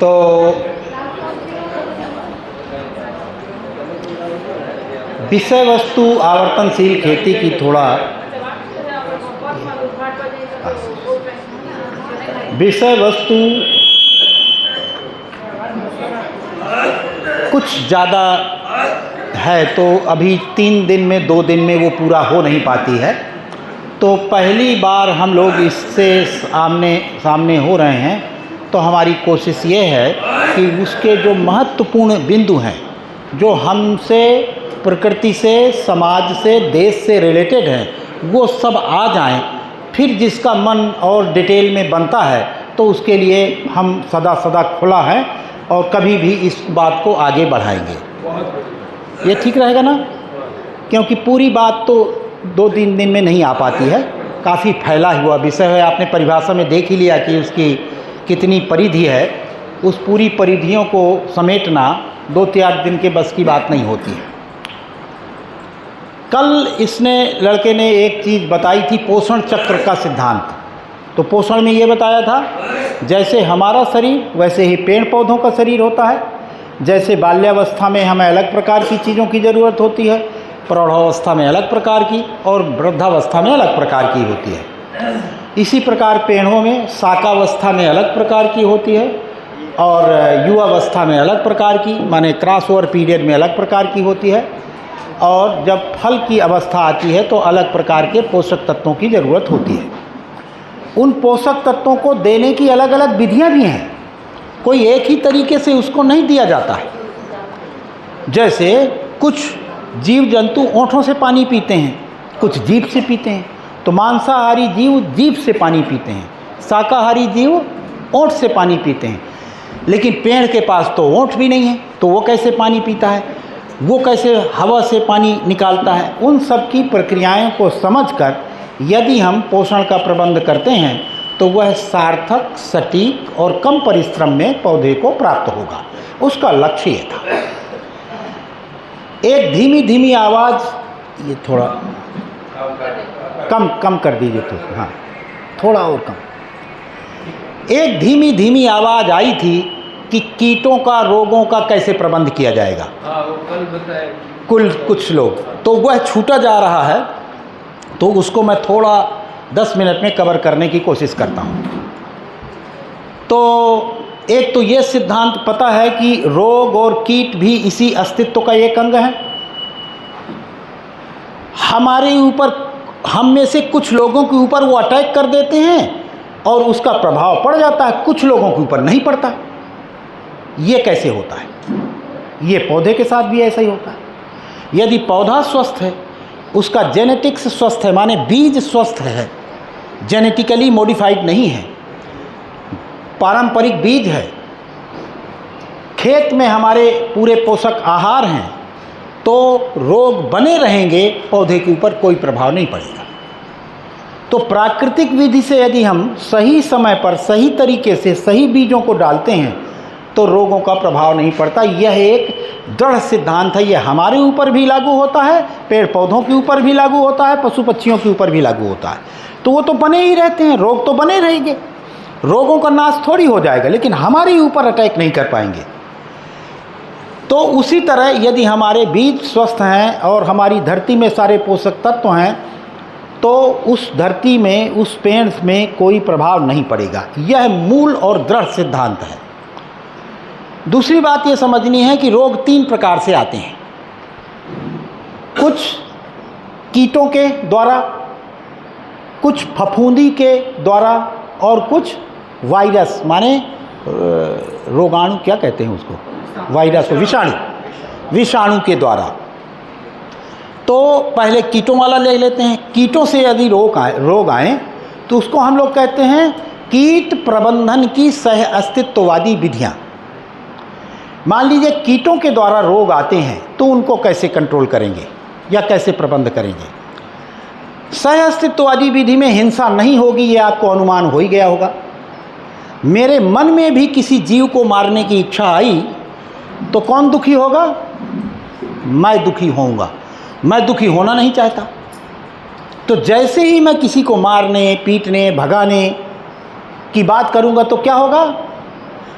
तो विषय वस्तु आवर्तनशील खेती की थोड़ा विषय वस्तु कुछ ज़्यादा है, तो अभी 3 दिन में 2 दिन में वो पूरा हो नहीं पाती है। तो पहली बार हम लोग इससे सामने हो रहे हैं, तो हमारी कोशिश ये है कि उसके जो महत्वपूर्ण बिंदु हैं, जो हमसे, प्रकृति से, समाज से, देश से रिलेटेड हैं, वो सब आ जाएं। फिर जिसका मन और डिटेल में बनता है तो उसके लिए हम सदा खुला है और कभी भी इस बात को आगे बढ़ाएंगे। ये ठीक रहेगा ना? क्योंकि पूरी बात तो 2-3 दिन में नहीं आ पाती है, काफ़ी फैला हुआ विषय है। आपने परिभाषा में देख ही लिया कि उसकी कितनी परिधि है। उस पूरी परिधियों को समेटना 2-4 दिन के बस की बात नहीं होती है। कल लड़के ने एक चीज़ बताई थी, पोषण चक्र का सिद्धांत। तो पोषण में ये बताया था, जैसे हमारा शरीर वैसे ही पेड़ पौधों का शरीर होता है। जैसे बाल्यावस्था में हमें अलग प्रकार की चीज़ों की ज़रूरत होती है, प्रौढ़ावस्था में अलग प्रकार की, और वृद्धावस्था में अलग प्रकार की होती है। इसी प्रकार पेड़ों में शाकावस्था में अलग प्रकार की होती है और युवावस्था में अलग प्रकार की, माने क्रॉस ओवर पीरियड में अलग प्रकार की होती है, और जब फल की अवस्था आती है तो अलग प्रकार के पोषक तत्वों की ज़रूरत होती है। उन पोषक तत्वों को देने की अलग अलग विधियां भी हैं, कोई एक ही तरीके से उसको नहीं दिया जाता है। जैसे कुछ जीव जंतु ओंठों से पानी पीते हैं, कुछ जीभ से पीते हैं। तो मांसाहारी जीव जीभ से पानी पीते हैं, शाकाहारी जीव ओंठ से पानी पीते हैं। लेकिन पेड़ के पास तो ओंठ भी नहीं है, तो वो कैसे पानी पीता है, वो कैसे हवा से पानी निकालता है? उन सब की प्रक्रियाओं को समझकर यदि हम पोषण का प्रबंध करते हैं तो वह सार्थक, सटीक और कम परिश्रम में पौधे को प्राप्त होगा। उसका लक्ष्य ये था। एक धीमी धीमी आवाज़, ये थोड़ा कम कर दीजिए तो, हाँ थोड़ा और कम। एक धीमी धीमी आवाज़ आई थी कि कीटों का, रोगों का कैसे प्रबंध किया जाएगा। कुछ लोग तो वह छूटा जा रहा है, तो उसको मैं थोड़ा 10 मिनट में कवर करने की कोशिश करता हूँ। तो एक तो ये सिद्धांत पता है कि रोग और कीट भी इसी अस्तित्व का एक अंग है। हमारे ऊपर, हम में से कुछ लोगों के ऊपर वो अटैक कर देते हैं और उसका प्रभाव पड़ जाता है, कुछ लोगों के ऊपर नहीं पड़ता। ये कैसे होता है? ये पौधे के साथ भी ऐसा ही होता है। यदि पौधा स्वस्थ है, उसका जेनेटिक्स स्वस्थ है, माने बीज स्वस्थ है, जेनेटिकली मॉडिफाइड नहीं है, पारंपरिक बीज है, खेत में हमारे पूरे पोषक आहार हैं, तो रोग बने रहेंगे, पौधे के ऊपर कोई प्रभाव नहीं पड़ेगा। तो प्राकृतिक विधि से यदि हम सही समय पर, सही तरीके से, सही बीजों को डालते हैं तो रोगों का प्रभाव नहीं पड़ता। यह एक दृढ़ सिद्धांत है। यह हमारे ऊपर भी लागू होता है, पेड़ पौधों के ऊपर भी लागू होता है, पशु पक्षियों के ऊपर भी लागू होता है। तो वो तो बने ही रहते हैं, रोग तो बने रहेंगे, रोगों का नाश थोड़ी हो जाएगा, लेकिन हमारे ऊपर अटैक नहीं कर पाएंगे। तो उसी तरह यदि हमारे बीज स्वस्थ हैं और हमारी धरती में सारे पोषक तत्व हैं, तो उस धरती में, उस पेड़ में कोई प्रभाव नहीं पड़ेगा। यह मूल और दृढ़ सिद्धांत है। दूसरी बात ये समझनी है कि रोग 3 प्रकार से आते हैं। कुछ कीटों के द्वारा, कुछ फफूंदी के द्वारा, और कुछ वायरस, माने रोगाणु, क्या कहते हैं उसको, वायरस, विषाणु के द्वारा। तो पहले कीटों वाला ले लेते हैं। कीटों से यदि रोग आए तो उसको हम लोग कहते हैं कीट प्रबंधन की सह अस्तित्ववादी विधियाँ। मान लीजिए कीटों के द्वारा रोग आते हैं तो उनको कैसे कंट्रोल करेंगे या कैसे प्रबंध करेंगे। सह अस्तित्ववादी विधि में हिंसा नहीं होगी, ये आपको अनुमान हो ही गया होगा। मेरे मन में भी किसी जीव को मारने की इच्छा आई तो कौन दुखी होगा? मैं दुखी होऊंगा। मैं दुखी होना नहीं चाहता। तो जैसे ही मैं किसी को मारने, पीटने, भगाने की बात करूंगा तो क्या होगा?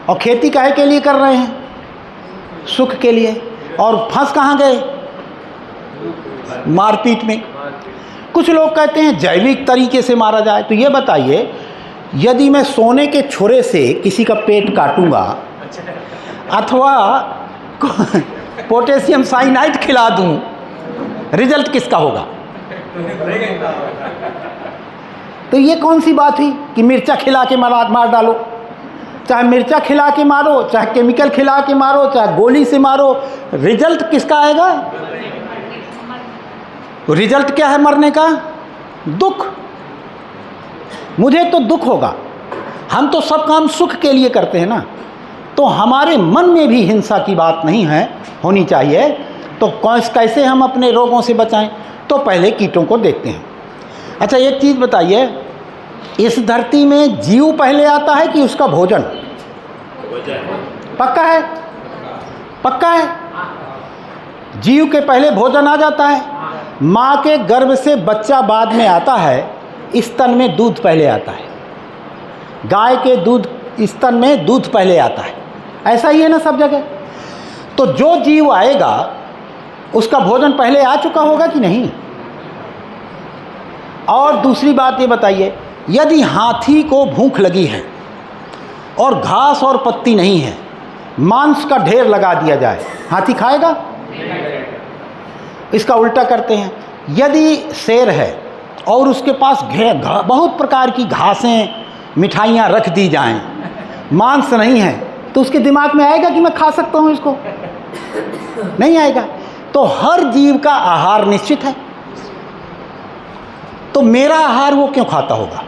और खेती काहे के लिए कर रहे हैं? सुख के लिए। और फंस कहाँ गए? मारपीट में। कुछ लोग कहते हैं जैविक तरीके से मारा जाए। तो ये बताइए, यदि मैं सोने के छुरे से किसी का पेट काटूंगा अथवा पोटेशियम साइनाइड खिला दूं, रिजल्ट किसका होगा? तो ये कौन सी बात हुई कि मिर्चा खिला के मार डालो? चाहे मिर्चा खिला के मारो, चाहे केमिकल खिला के मारो, चाहे गोली से मारो, रिजल्ट किसका आएगा? तो रिजल्ट क्या है मरने का? दुख। मुझे तो दुख होगा। हम तो सब काम सुख के लिए करते हैं ना, तो हमारे मन में भी हिंसा की बात नहीं है, होनी चाहिए। तो कैसे हम अपने रोगों से बचाएं? तो पहले कीटों को देखते हैं। अच्छा, एक चीज़ बताइए, इस धरती में जीव पहले आता है कि उसका भोजन? पक्का है? पक्का है? जीव के पहले भोजन आ जाता है। माँ के गर्भ से बच्चा बाद में आता है, स्तन में दूध पहले आता है। गाय के दूध स्तन में दूध पहले आता है। ऐसा ही है ना सब जगह? तो जो जीव आएगा उसका भोजन पहले आ चुका होगा कि नहीं? और दूसरी बात ये बताइए, यदि हाथी को भूख लगी है और घास और पत्ती नहीं है, मांस का ढेर लगा दिया जाए, हाथी खाएगा? इसका उल्टा करते हैं, यदि शेर है और उसके पास बहुत प्रकार की घासें, मिठाइयाँ रख दी जाएं, मांस नहीं है, तो उसके दिमाग में आएगा कि मैं खा सकता हूँ इसको? नहीं आएगा। तो हर जीव का आहार निश्चित है, तो मेरा आहार वो क्यों खाता होगा?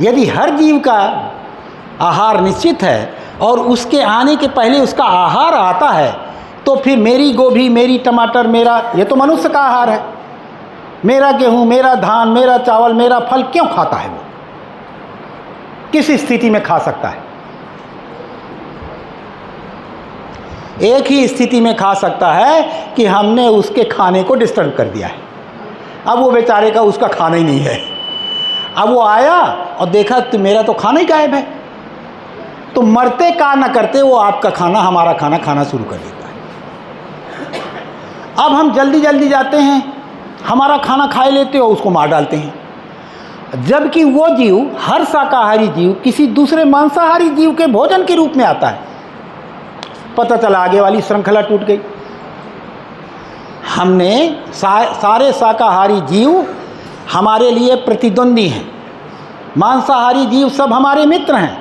यदि हर जीव का आहार निश्चित है और उसके आने के पहले उसका आहार आता है, तो फिर मेरी गोभी, मेरी टमाटर, मेरा, ये तो मनुष्य का आहार है, मेरा गेहूं, मेरा धान, मेरा चावल, मेरा फल क्यों खाता है? वो किस स्थिति में खा सकता है? एक ही स्थिति में खा सकता है कि हमने उसके खाने को डिस्टर्ब कर दिया है। अब वो बेचारे का उसका खाना ही नहीं है। अब वो आया और देखा तो मेरा तो खाना ही गायब है, तो मरते का ना करते वो आपका खाना, हमारा खाना खाना शुरू कर देता है। अब हम जल्दी जल्दी जाते हैं, हमारा खाना खाए लेते हो, उसको मार डालते हैं। जबकि वो जीव, हर शाकाहारी जीव किसी दूसरे मांसाहारी जीव के भोजन के रूप में आता है। पता चला आगे वाली श्रृंखला टूट गई। हमने सारे शाकाहारी जीव हमारे लिए प्रतिद्वंदी हैं, मांसाहारी जीव सब हमारे मित्र हैं,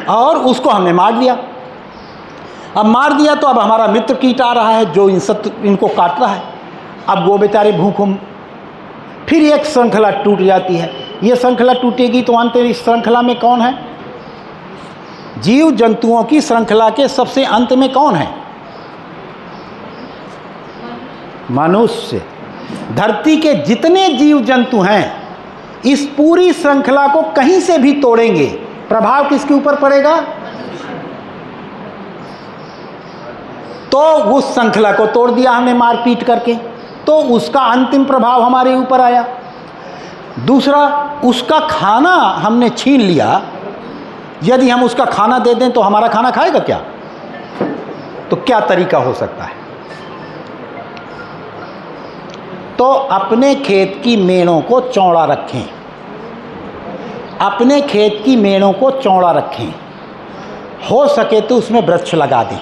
और उसको हमने मार दिया। अब मार दिया तो अब हमारा मित्र कीट आ रहा है जो इनको काट रहा है। अब वो बेचारे भूखों, फिर एक श्रृंखला टूट जाती है। ये श्रृंखला टूटेगी तो अंत इस श्रृंखला में कौन है? जीव जंतुओं की श्रृंखला के सबसे अंत में कौन है? मनुष्य। धरती के जितने जीव जंतु हैं, इस पूरी श्रृंखला को कहीं से भी तोड़ेंगे, प्रभाव किसके ऊपर पड़ेगा? तो उस श्रृंखला को तोड़ दिया हमने मारपीट करके, तो उसका अंतिम प्रभाव हमारे ऊपर आया। दूसरा, उसका खाना हमने छीन लिया। यदि हम उसका खाना दे दें तो हमारा खाना खाएगा क्या? तो क्या तरीका हो सकता है? तो अपने खेत की मेड़ों को चौड़ा रखें, अपने खेत की मेड़ों को चौड़ा रखें, हो सके तो उसमें वृक्ष लगा दें।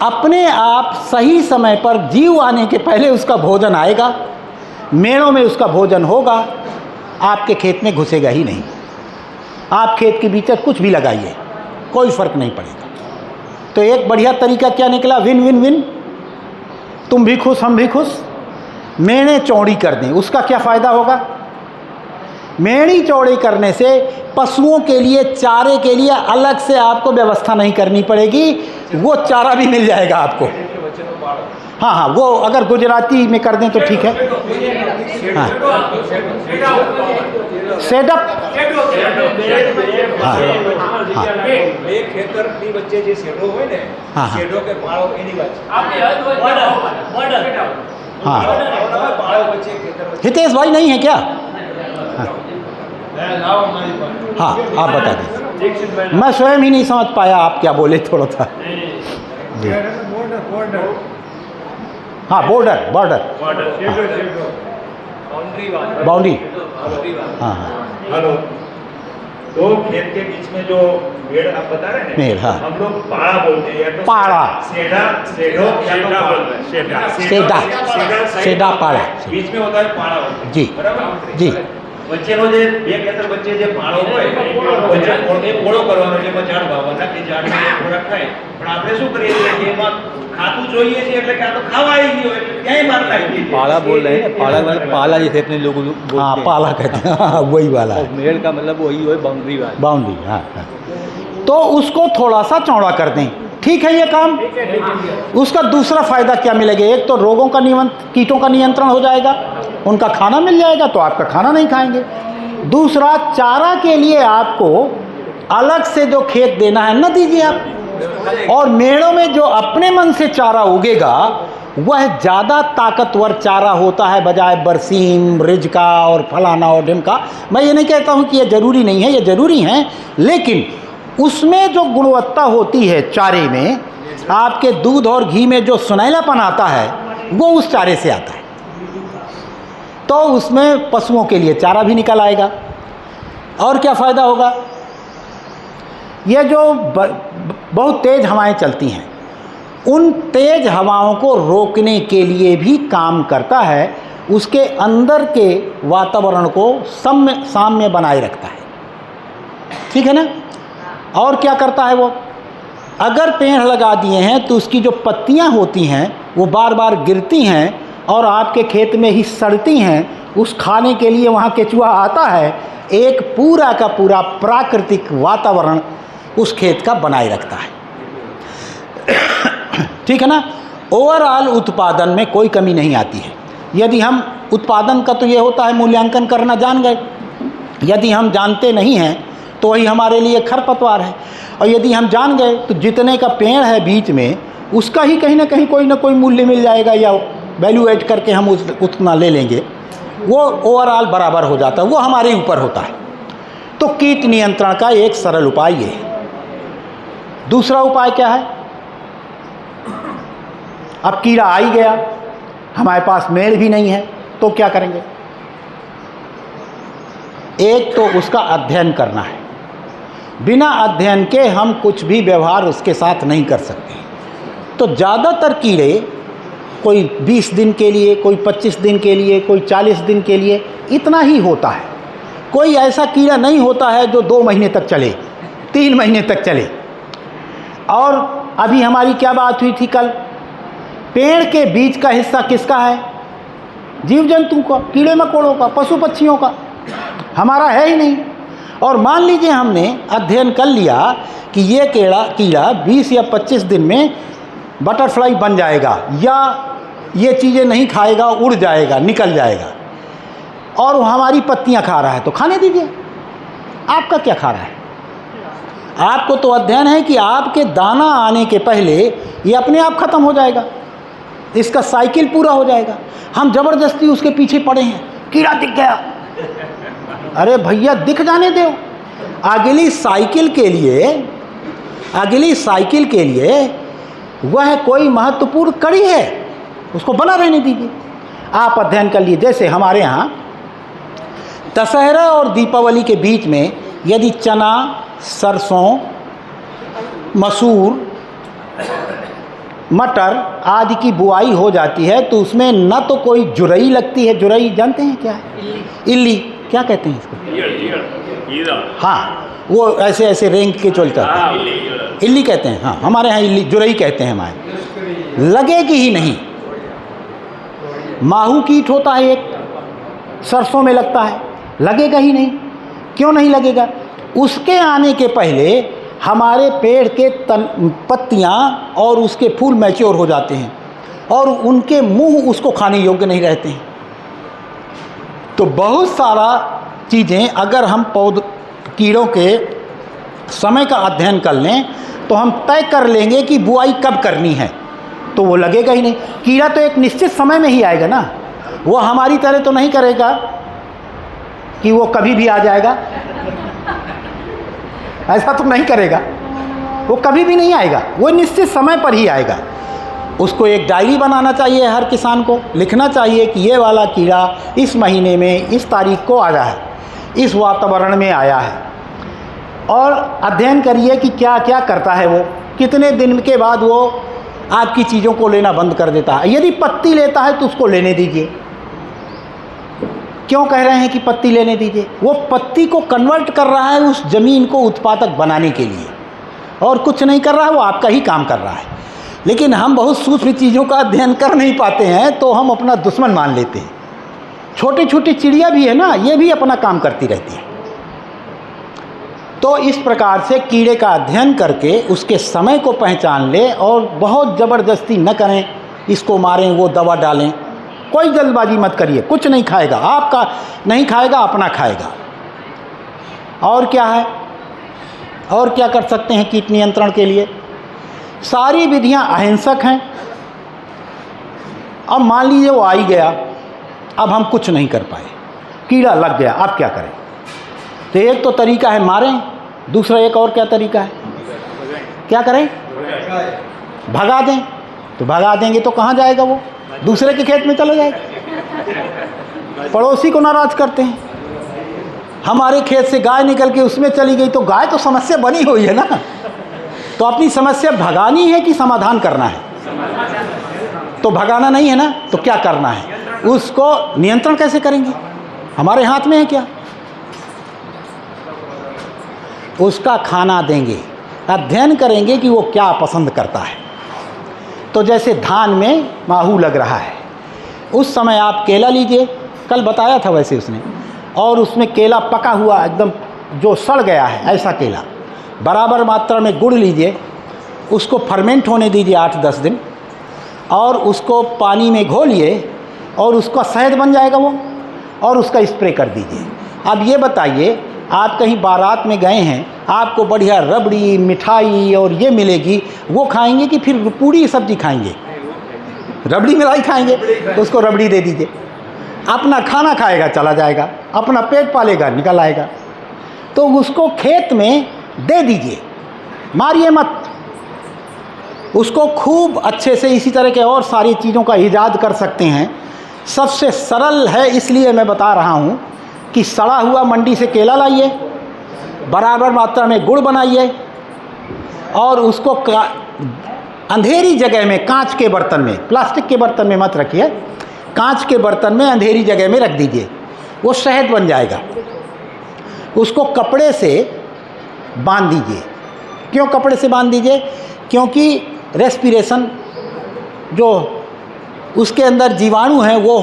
अपने आप सही समय पर जीव आने के पहले उसका भोजन आएगा, मेड़ों में उसका भोजन होगा, आपके खेत में घुसेगा ही नहीं। आप खेत के भीतर कुछ भी लगाइए, कोई फर्क नहीं पड़ेगा। तो एक बढ़िया तरीका क्या निकला? विन विन विन, तुम भी खुश हम भी खुश। मेड़ें चौड़ी कर दें, उसका क्या फ़ायदा होगा? मेड़ी चौड़ी करने से पशुओं के लिए चारे के लिए अलग से आपको व्यवस्था नहीं करनी पड़ेगी, वो चारा भी मिल जाएगा आपको। हाँ हाँ, वो अगर गुजराती में कर दें तो ठीक है। हाँ, सेटअप। हाँ हाँ हाँ हाँ, हितेश भाई नहीं है क्या? हाँ आप बता दें, मैं स्वयं ही नहीं समझ पाया आप क्या बोले, थोड़ा सा जी। हाँ, बॉर्डर बाउंड्री। हाँ हाँ, हेलो, दो खेत के बीच में जो पेड़ आप बता रहे हैं, पेड़, हाँ, हम लोग पाड़ा बोलते हैं, या तो पाड़ा, सेडा पाड़ा, बीच में होता है पाड़ा बोलते हैं। जी जी। વચ્ચેનો જે બે ખેતર વચ્ચે જે પાળો હોય વચ્ચે પોળો કરવાનો છે, એમાં ઝાડ વાવવાના કે ઝાડને ખોરાક ખાય, પણ આપણે શું કરીએ છીએ કે એમાં ખાતું જોઈએ છીએ, એટલે કે આ તો ખાવા આવી ગયો એટલે ક્યાંય માર નાખી દઈએ। पाला बोल रहे हैं, पाला मतलब पाला जैसे अपने लोग बोलते हाँ, हैं। पाला कहते हैं, हाँ, वही वाला है। और मेड़ का मतलब वही है, बाउंड्री वाला। बाउंड्री, हाँ हाँ। तो उसको थोड़ा सा चौड़ा कर दें, ठीक है ये काम। उसका दूसरा फायदा क्या मिलेगा? एक तो रोगों का कीटों का नियंत्रण हो जाएगा, उनका खाना मिल जाएगा तो आपका खाना नहीं खाएंगे। दूसरा, चारा के लिए आपको अलग से जो खेत देना है न दीजिए आप। और मेड़ों में जो अपने मन से चारा उगेगा वह ज़्यादा ताकतवर चारा होता है बजाय बरसीम, रिज का और फलाना और ढिमका। मैं ये नहीं कहता हूँ कि ये ज़रूरी नहीं है, ये ज़रूरी हैं, लेकिन उसमें जो गुणवत्ता होती है चारे में, आपके दूध और घी में जो सुनहलापन आता है वो उस चारे से आता है। तो उसमें पशुओं के लिए चारा भी निकल आएगा। और क्या फ़ायदा होगा? ये जो बहुत तेज़ हवाएं चलती हैं, उन तेज़ हवाओं को रोकने के लिए भी काम करता है, उसके अंदर के वातावरण को साम्य बनाए रखता है, ठीक है ना। और क्या करता है वो? अगर पेड़ लगा दिए हैं तो उसकी जो पत्तियां होती हैं वो बार बार गिरती हैं और आपके खेत में ही सड़ती हैं, उस खाने के लिए वहाँ केचुआ आता है, एक पूरा का पूरा प्राकृतिक वातावरण उस खेत का बनाए रखता है, ठीक है ना। ओवरऑल उत्पादन में कोई कमी नहीं आती है। यदि हम उत्पादन का तो ये होता है मूल्यांकन करना जान गए, यदि हम जानते नहीं हैं तो वही हमारे लिए खरपतवार है, और यदि हम जान गए तो जितने का पेड़ है बीच में उसका ही कहीं ना कोई मूल्य मिल जाएगा, या वैल्यू ऐड करके हम उतना ले लेंगे, वो ओवरऑल बराबर हो जाता है, वो हमारे ऊपर होता है। तो कीट नियंत्रण का एक सरल उपाय ये है। दूसरा उपाय क्या है? अब कीड़ा आ ही गया, हमारे पास मेड़ भी नहीं है, तो क्या करेंगे? एक तो उसका अध्ययन करना है। बिना अध्ययन के हम कुछ भी व्यवहार उसके साथ नहीं कर सकते। तो ज़्यादातर कीड़े कोई 20 दिन के लिए, कोई 25 दिन के लिए, कोई 40 दिन के लिए, इतना ही होता है। कोई ऐसा कीड़ा नहीं होता है जो 2 महीने तक चले, 3 महीने तक चले। और अभी हमारी क्या बात हुई थी कल? पेड़ के बीच का हिस्सा किसका है? जीव जंतु का, कीड़े मकोड़ों का, पशु पक्षियों का, हमारा है ही नहीं। और मान लीजिए हमने अध्ययन कर लिया कि ये कीड़ा 20 या 25 दिन में बटरफ्लाई बन जाएगा, या ये चीज़ें नहीं खाएगा, उड़ जाएगा, निकल जाएगा, और वो हमारी पत्तियां खा रहा है, तो खाने दीजिए। आपका क्या खा रहा है? आपको तो अध्ययन है कि आपके दाना आने के पहले ये अपने आप ख़त्म हो जाएगा, इसका साइकिल पूरा हो जाएगा। हम ज़बरदस्ती उसके पीछे पड़े हैं, कीड़ा दिख गया, अरे भैया दिख जाने दो। अगली साइकिल के लिए वह कोई महत्वपूर्ण कड़ी है, उसको बना रहने दीजिए। आप अध्ययन कर लीजिए। जैसे हमारे यहाँ दशहरा और दीपावली के बीच में यदि चना, सरसों, मसूर, मटर आदि की बुआई हो जाती है तो उसमें न तो कोई जुरई लगती है। जुरई जानते हैं क्या है? इल्ली क्या कहते हैं इसको? हाँ, वो ऐसे ऐसे रेंग के चलता है, इल्ली कहते हैं। हाँ, हमारे यहाँ इल्ली, जुरई कहते हैं हमारे। लगेगी ही नहीं। माहू कीट होता है एक, सरसों में लगता है, लगेगा ही नहीं। क्यों नहीं लगेगा? उसके आने के पहले हमारे पेड़ के पत्तियाँ और उसके फूल मैच्योर हो जाते हैं और उनके मुंह उसको खाने योग्य नहीं रहते हैं। तो बहुत सारा चीज़ें अगर हम कीड़ों के समय का अध्ययन कर लें तो हम तय कर लेंगे कि बुआई कब करनी है, तो वो लगेगा ही नहीं। कीड़ा तो एक निश्चित समय में ही आएगा ना, वो हमारी तरह तो नहीं करेगा कि वो कभी भी आ जाएगा, ऐसा तो नहीं करेगा। वो कभी भी नहीं आएगा, वो निश्चित समय पर ही आएगा। उसको एक डायरी बनाना चाहिए, हर किसान को लिखना चाहिए कि ये वाला कीड़ा इस महीने में इस तारीख को आया है, इस वातावरण में आया है, और अध्ययन करिए कि क्या क्या करता है वो, कितने दिन के बाद वो आपकी चीज़ों को लेना बंद कर देता है। यदि पत्ती लेता है तो उसको लेने दीजिए। क्यों कह रहे हैं कि पत्ती लेने दीजिए? वो पत्ती को कन्वर्ट कर रहा है उस ज़मीन को उत्पादक बनाने के लिए, और कुछ नहीं कर रहा है, वो आपका ही काम कर रहा है। लेकिन हम बहुत सूक्ष्म चीज़ों का अध्ययन कर नहीं पाते हैं तो हम अपना दुश्मन मान लेते हैं। छोटी छोटी चिड़िया भी है ना, ये भी अपना काम करती रहती है। तो इस प्रकार से कीड़े का अध्ययन करके उसके समय को पहचान ले और बहुत ज़बरदस्ती न करें, इसको मारें वो दवा डालें, कोई जल्दबाजी मत करिए। कुछ नहीं खाएगा, आपका नहीं खाएगा, अपना खाएगा। और क्या है, और क्या कर सकते हैं कीट नियंत्रण के लिए? सारी विधियां अहिंसक हैं। अब मान लीजिए वो आ ही गया, अब हम कुछ नहीं कर पाए, कीड़ा लग गया, अब क्या करें? तो एक तो तरीका है मारें, दूसरा एक और क्या तरीका है? क्या करें? भगा दें। तो भगा देंगे तो कहाँ जाएगा वो? दूसरे के खेत में चला जाएगा। पड़ोसी को नाराज करते हैं। हमारे खेत से गाय निकल के उसमें चली गई तो गाय तो समस्या बनी हुई है ना। तो अपनी समस्या भगानी है कि समाधान करना है? तो भगाना नहीं है ना, तो क्या करना है? उसको नियंत्रण कैसे करेंगे? हमारे हाथ में है क्या? उसका खाना देंगे, अध्ययन करेंगे कि वो क्या पसंद करता है। तो जैसे धान में माहू लग रहा है, उस समय आप केला लीजिए, कल बताया था वैसे उसने, और उसमें केला पका हुआ एकदम जो सड़ गया है ऐसा केला, बराबर मात्रा में गुड़ लीजिए, उसको फर्मेंट होने दीजिए 8-10 दिन, और उसको पानी में घोलिए और उसका शहद बन जाएगा वो, और उसका स्प्रे कर दीजिए। अब ये बताइए, आप कहीं बारात में गए हैं, आपको बढ़िया रबड़ी मिठाई और ये मिलेगी, वो खाएंगे कि फिर पूरी सब्जी खाएंगे? रबड़ी मिलाई खाएंगे, तो उसको रबड़ी दे दीजिए। अपना खाना खाएगा, चला जाएगा, अपना पेट पालेगा, निकल आएगा। तो उसको खेत में दे दीजिए, मारिए मत उसको। खूब अच्छे से इसी तरह के और सारी चीज़ों का ईजाद कर सकते हैं। सबसे सरल है, इसलिए मैं बता रहा हूँ कि सड़ा हुआ मंडी से केला लाइए, बराबर मात्रा में गुड़ बनाइए, और उसको अंधेरी जगह में, कांच के बर्तन में, प्लास्टिक के बर्तन में मत रखिए, कांच के बर्तन में अंधेरी जगह में रख दीजिए, वो शहद बन जाएगा। उसको कपड़े से बांध दीजिए। क्यों कपड़े से बांध दीजिए? क्योंकि रेस्पिरेशन, जो उसके अंदर जीवाणु हैं वो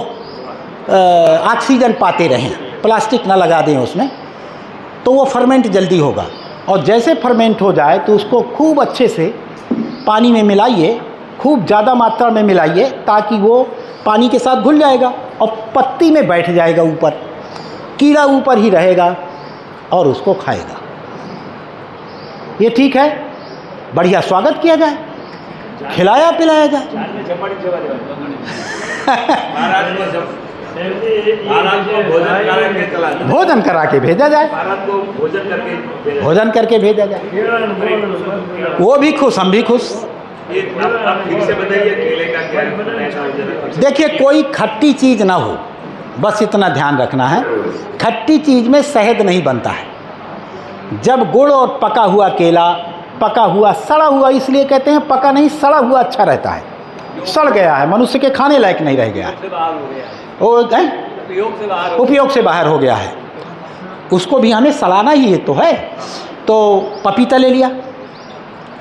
ऑक्सीजन पाते रहें, प्लास्टिक ना लगा दें उसमें, तो वो फर्मेंट जल्दी होगा। और जैसे फर्मेंट हो जाए तो उसको खूब अच्छे से पानी में मिलाइए, खूब ज़्यादा मात्रा में मिलाइए, ताकि वो पानी के साथ घुल जाएगा और पत्ती में बैठ जाएगा ऊपर, कीड़ा ऊपर ही रहेगा और उसको खाएगा। ये ठीक है, बढ़िया स्वागत किया जाए, खिलाया पिलाया जाए। भोजन करा के भेजा जाए, भोजन करके भेजा जाए, वो भी खुश, हम भी खुश। देखिए, कोई खट्टी चीज़ ना हो, बस इतना ध्यान रखना है। खट्टी चीज़ में शहद नहीं बनता है। जब गुड़ और पका हुआ केला, पका हुआ सड़ा हुआ, इसलिए कहते हैं पका नहीं, सड़ा हुआ अच्छा रहता है। सड़ गया है, मनुष्य के खाने लायक नहीं रह गया है, वो उपयोग से बाहर हो गया है, उसको भी हमें सड़ाना ही तो है। तो पपीता ले लिया,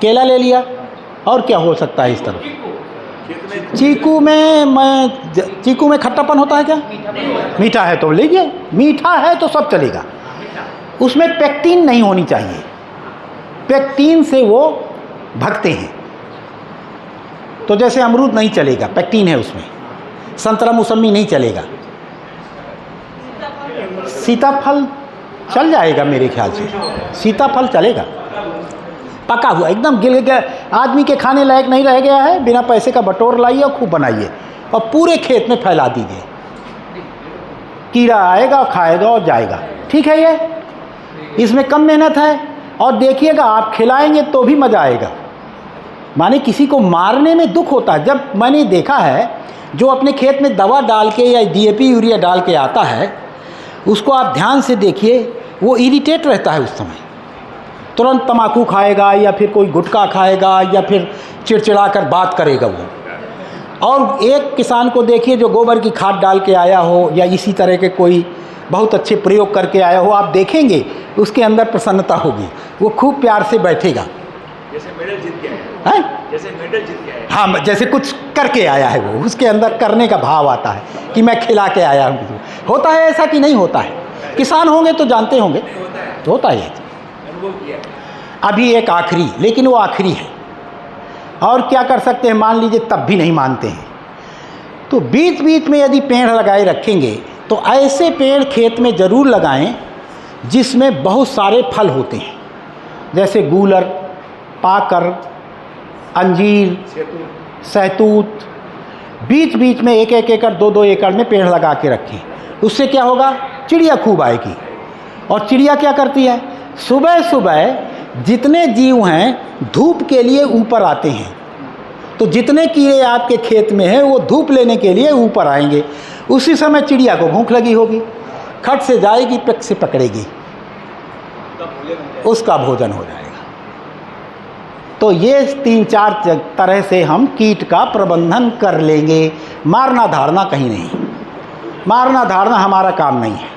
केला ले लिया, और क्या हो सकता है इस तरह? चीकू में खट्टापन होता है क्या? मीठा है तो लीजिए, मीठा है तो सब चलेगा। उसमें पेक्टिन नहीं होनी चाहिए, पेक्टिन से वो भगते हैं। तो जैसे अमरूद नहीं चलेगा, पेक्टिन है उसमें। संतरा मौसमी नहीं चलेगा। सीताफल चल जाएगा मेरे ख्याल से, सीताफल चलेगा। पका हुआ एकदम गिल गया, आदमी के खाने लायक नहीं रह गया है, बिना पैसे का बटोर लाइए और खूब बनाइए और पूरे खेत में फैला दीजिए। कीड़ा आएगा, खाएगा और जाएगा। ठीक है, ये इसमें कम मेहनत है। और देखिएगा आप खिलाएंगे तो भी मज़ा आएगा। माने किसी को मारने में दुख होता है। जब मैंने देखा है जो अपने खेत में दवा डाल के या डीएपी यूरिया डाल के आता है, उसको आप ध्यान से देखिए, वो इरिटेट रहता है उस समय। तुरंत तम्बाकू खाएगा या फिर कोई गुटखा खाएगा या फिर चिड़चिड़ा कर बात करेगा वो। और एक किसान को देखिए जो गोबर की खाद डाल के आया हो या इसी तरह के कोई बहुत अच्छे प्रयोग करके आया हो, आप देखेंगे उसके अंदर प्रसन्नता होगी, वो खूब प्यार से बैठेगा। जैसे मेडल जीत के आया है, जैसे मेडल जीत के आया। हाँ, जैसे कुछ करके आया है, वो उसके अंदर करने का भाव आता है कि मैं खिला के आया हूँ। होता है ऐसा कि नहीं होता है? किसान होंगे तो जानते होंगे, होता है। अनुभव किया। अभी एक आखिरी, लेकिन वो आखिरी है और क्या कर सकते हैं, मान लीजिए तब भी नहीं मानते हैं, तो बीच बीच में यदि पेड़ लगाए रखेंगे तो ऐसे पेड़ खेत में ज़रूर लगाएं जिसमें बहुत सारे फल होते हैं, जैसे गूलर, पाकर, अंजीर, सहतूत। बीच बीच में 1-1 एकड़ 2-2 एकड़ में पेड़ लगा के रखें। उससे क्या होगा, चिड़िया खूब आएगी। और चिड़िया क्या करती है, सुबह सुबह जितने जीव हैं धूप के लिए ऊपर आते हैं, तो जितने कीड़े आपके खेत में हैं वो धूप लेने के लिए ऊपर आएंगे। उसी समय चिड़िया को भूख लगी होगी, खट से जाएगी, पिक से पकड़ेगी, उसका भोजन हो जाएगा। तो ये 3-4 तरह से हम कीट का प्रबंधन कर लेंगे। मारना धारना कहीं नहीं, मारना धारना हमारा काम नहीं है।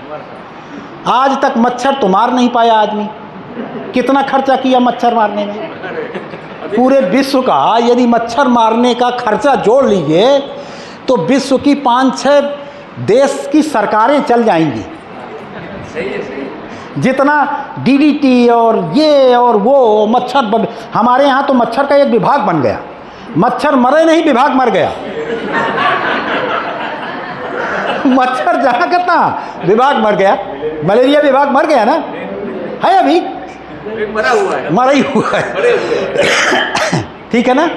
आज तक मच्छर तो मार नहीं पाया आदमी। कितना खर्चा किया मच्छर मारने में? पूरे विश्व का यदि मच्छर मारने का खर्चा जोड़ लीजिए तो विश्व की 5-6 देश की सरकारें चल जाएंगी। सही है, सही है। जितना डीडीटी और ये और वो मच्छर, हमारे यहाँ तो मच्छर का एक विभाग बन गया। मच्छर मरे नहीं, विभाग मर गया। मच्छर जहाँ कितना विभाग मर गया, मलेरिया विभाग मर गया ना, है अभी मरा हुआ है, मरा ही हुआ है। ठीक है ना?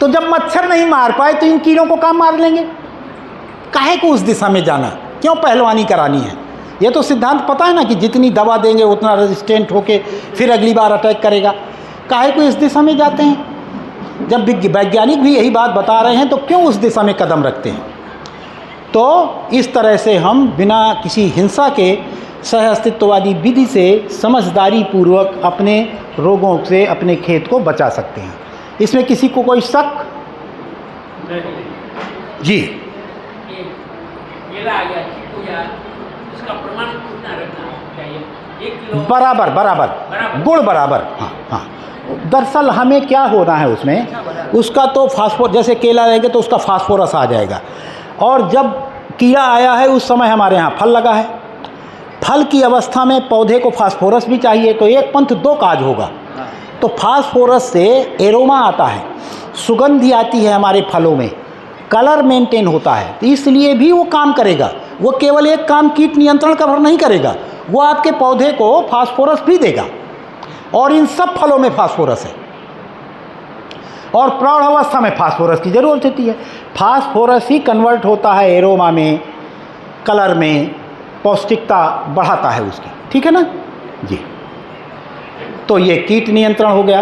तो जब मच्छर नहीं मार पाए तो इन कीड़ों को काम मार लेंगे। काहे को उस दिशा में जाना, क्यों पहलवानी करानी है? ये तो सिद्धांत पता है ना कि जितनी दवा देंगे उतना रेजिस्टेंट होके फिर अगली बार अटैक करेगा। काहे को इस दिशा में जाते हैं? जब वैज्ञानिक भी यही बात बता रहे हैं तो क्यों उस दिशा में कदम रखते हैं? तो इस तरह से हम बिना किसी हिंसा के सह अस्तित्ववादी विधि से समझदारी पूर्वक अपने रोगों से अपने खेत को बचा सकते हैं। इसमें किसी को कोई शक? जी, बराबर बराबर, गुण बराबर। हाँ हाँ, दरअसल हमें क्या होना है उसमें, उसका तो फास्फोरस, जैसे केला रहेगा तो उसका फास्फोरस आ जाएगा। और जब कीड़ा आया है उस समय हमारे यहाँ फल लगा है, फल की अवस्था में पौधे को फास्फोरस भी चाहिए, तो एक पंथ दो काज होगा। तो फास्फोरस से एरोमा आता है, सुगंधी आती है हमारे फलों में, कलर मेंटेन होता है, तो इसलिए भी वो काम करेगा। वो केवल एक काम कीट नियंत्रण का भर नहीं करेगा, वो आपके पौधे को फास्फोरस भी देगा। और इन सब फलों में फास्फोरस है और प्रौढ़ अवस्था में फास्फोरस की ज़रूरत होती है। फास्फोरस ही कन्वर्ट होता है एरोमा में, कलर में, पौष्टिकता बढ़ाता है उसकी। ठीक है ना जी? तो ये कीट नियंत्रण हो गया।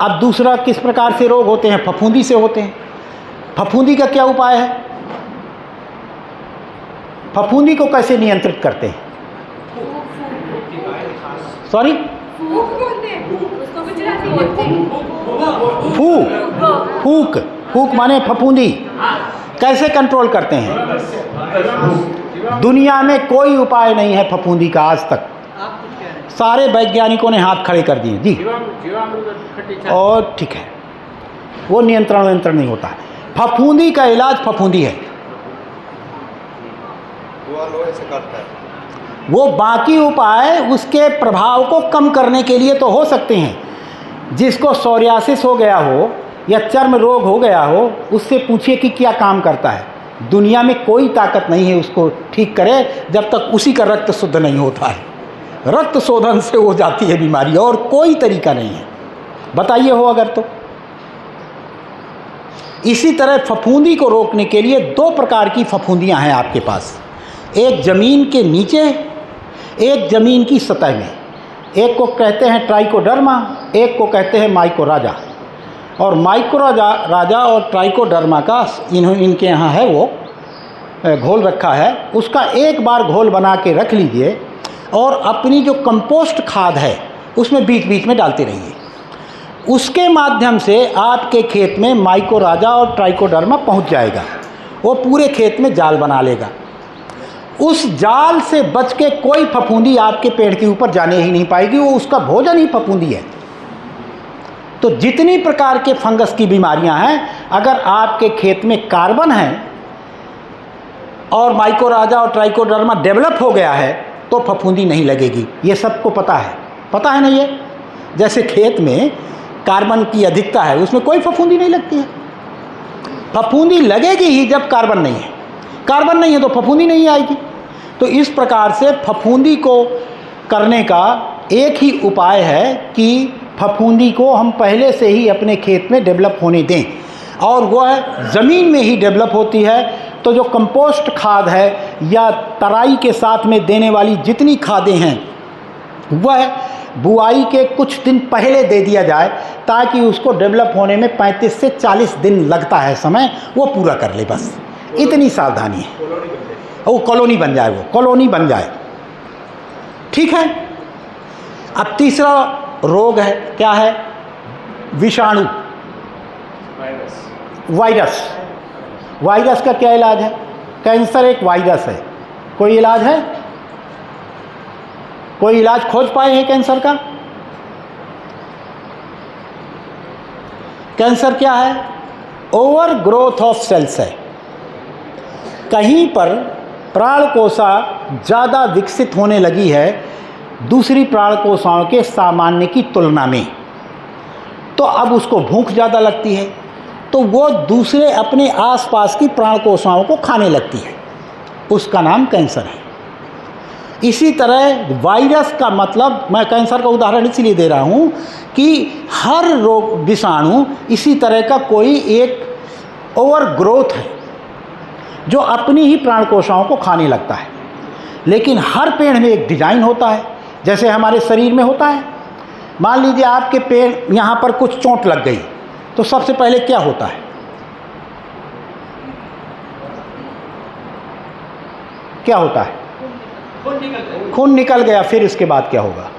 अब दूसरा किस प्रकार से रोग होते हैं? फफूंदी से होते हैं। फफूंदी का क्या उपाय है? फफूंदी को कैसे नियंत्रित करते हैं? सॉरी, फूक, फूक माने फफूंदी। कैसे कंट्रोल करते हैं? दुनिया में कोई उपाय नहीं है फफूंदी का आज तक। सारे वैज्ञानिकों ने हाथ खड़े कर दिए जी। और ठीक है, वो नियंत्रण नहीं होता है। फफूंदी का इलाज फफूंदी है, वो बाकी उपाय उसके प्रभाव को कम करने के लिए तो हो सकते हैं। जिसको सोरियासिस हो गया हो या चर्म रोग हो गया हो, उससे पूछिए कि क्या काम करता है। दुनिया में कोई ताकत नहीं है उसको ठीक करे जब तक उसी का रक्त शुद्ध नहीं होता है। रक्त शोधन से हो जाती है बीमारी, और कोई तरीका नहीं है, बताइए हो अगर तो। इसी तरह फफूंदी को रोकने के लिए 2 प्रकार की फफूंदियां हैं आपके पास, एक ज़मीन के नीचे, एक ज़मीन की सतह में। एक को कहते हैं ट्राइकोडर्मा, एक को कहते हैं माइकोराजा। और माइकोराजा और ट्राइकोडर्मा का इनके यहाँ है वो घोल रखा है, उसका एक बार घोल बना के रख लीजिए और अपनी जो कंपोस्ट खाद है उसमें बीच बीच में डालते रहिए। उसके माध्यम से आपके खेत में माइकोराजा और ट्राइकोडर्मा पहुंच जाएगा, वो पूरे खेत में जाल बना लेगा। उस जाल से बच के कोई फफूंदी आपके पेड़ के ऊपर जाने ही नहीं पाएगी, वो उसका भोजन ही फफूंदी है। तो जितनी प्रकार के फंगस की बीमारियां हैं, अगर आपके खेत में कार्बन है और माइकोराजा और ट्राइकोडर्मा डेवलप हो गया है तो फफूंदी नहीं लगेगी। ये सबको पता है ना। ये जैसे खेत में कार्बन की अधिकता है, उसमें कोई फफूंदी नहीं लगती है। फफूंदी लगेगी ही जब कार्बन नहीं है, कार्बन नहीं है तो फफूंदी नहीं आएगी। तो इस प्रकार से फफूंदी को करने का एक ही उपाय है कि फफूंदी को हम पहले से ही अपने खेत में डेवलप होने दें, और वह ज़मीन में ही डेवलप होती है। तो जो कंपोस्ट खाद है या तराई के साथ में देने वाली जितनी खादें हैं, वह बुआई के कुछ दिन पहले दे दिया जाए, ताकि उसको डेवलप होने में 35 से 40 दिन लगता है समय, वो पूरा कर ले। बस इतनी सावधानी है, वो कॉलोनी बन जाए, वो कॉलोनी बन जाए। ठीक है। अब तीसरा रोग है, क्या है? विषाणु, वायरस। वायरस का क्या इलाज है? कैंसर एक वायरस है, कोई इलाज है? कोई इलाज खोज पाए हैं कैंसर का? कैंसर क्या है? ओवर ग्रोथ ऑफ सेल्स है। कहीं पर प्राणकोशा ज़्यादा विकसित होने लगी है दूसरी प्राणकोशाओं के सामान्य की तुलना में, तो अब उसको भूख ज़्यादा लगती है, तो वो दूसरे अपने आसपास की प्राणकोशाओं को खाने लगती है, उसका नाम कैंसर है। इसी तरह वायरस का मतलब, मैं कैंसर का उदाहरण इसलिए दे रहा हूँ कि हर रोग विषाणु इसी तरह का कोई एक ओवर ग्रोथ है जो अपनी ही प्राणकोशाओं को खाने लगता है। लेकिन हर पेड़ में एक डिजाइन होता है, जैसे हमारे शरीर में होता है। मान लीजिए आपके पेड़ यहाँ पर कुछ चोट लग गई, तो सबसे पहले क्या होता है? क्या होता है? खून निकल गया। फिर इसके बाद क्या होगा?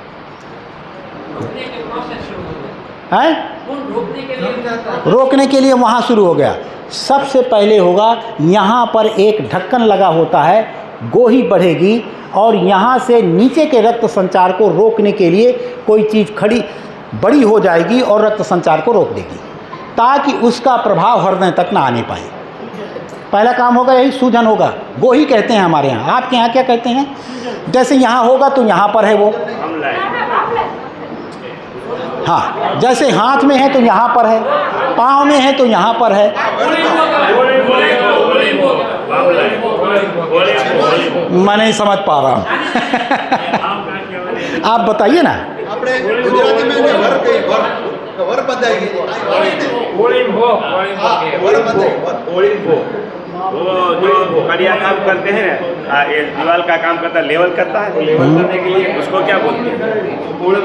है? रोकने के लिए वहाँ शुरू हो गया। सबसे पहले होगा, यहाँ पर एक ढक्कन लगा होता है, गोही बढ़ेगी और यहाँ से नीचे के रक्त संचार को रोकने के लिए कोई चीज़ खड़ी बड़ी हो जाएगी और रक्त संचार को रोक देगी, ताकि उसका प्रभाव हृदय तक ना आने पाए। पहला काम होगा यही, सूजन होगा। गोही कहते हैं हमारे यहाँ, आपके यहाँ क्या कहते हैं? जैसे यहाँ होगा तो यहाँ पर है वो, हाँ, जैसे हाथ में है तो यहाँ पर है, पाँव में है तो यहाँ पर है। मैं नहीं समझ पा रहा हूँ। आप बताइए ना। गुजराती में वर बताएगी। वो जो कड़िया काम करते हैं ना, ये दीवार का काम करता है, लेवल करता है, लेवल करने के लिए उसको क्या बोलते हैं? उड़न।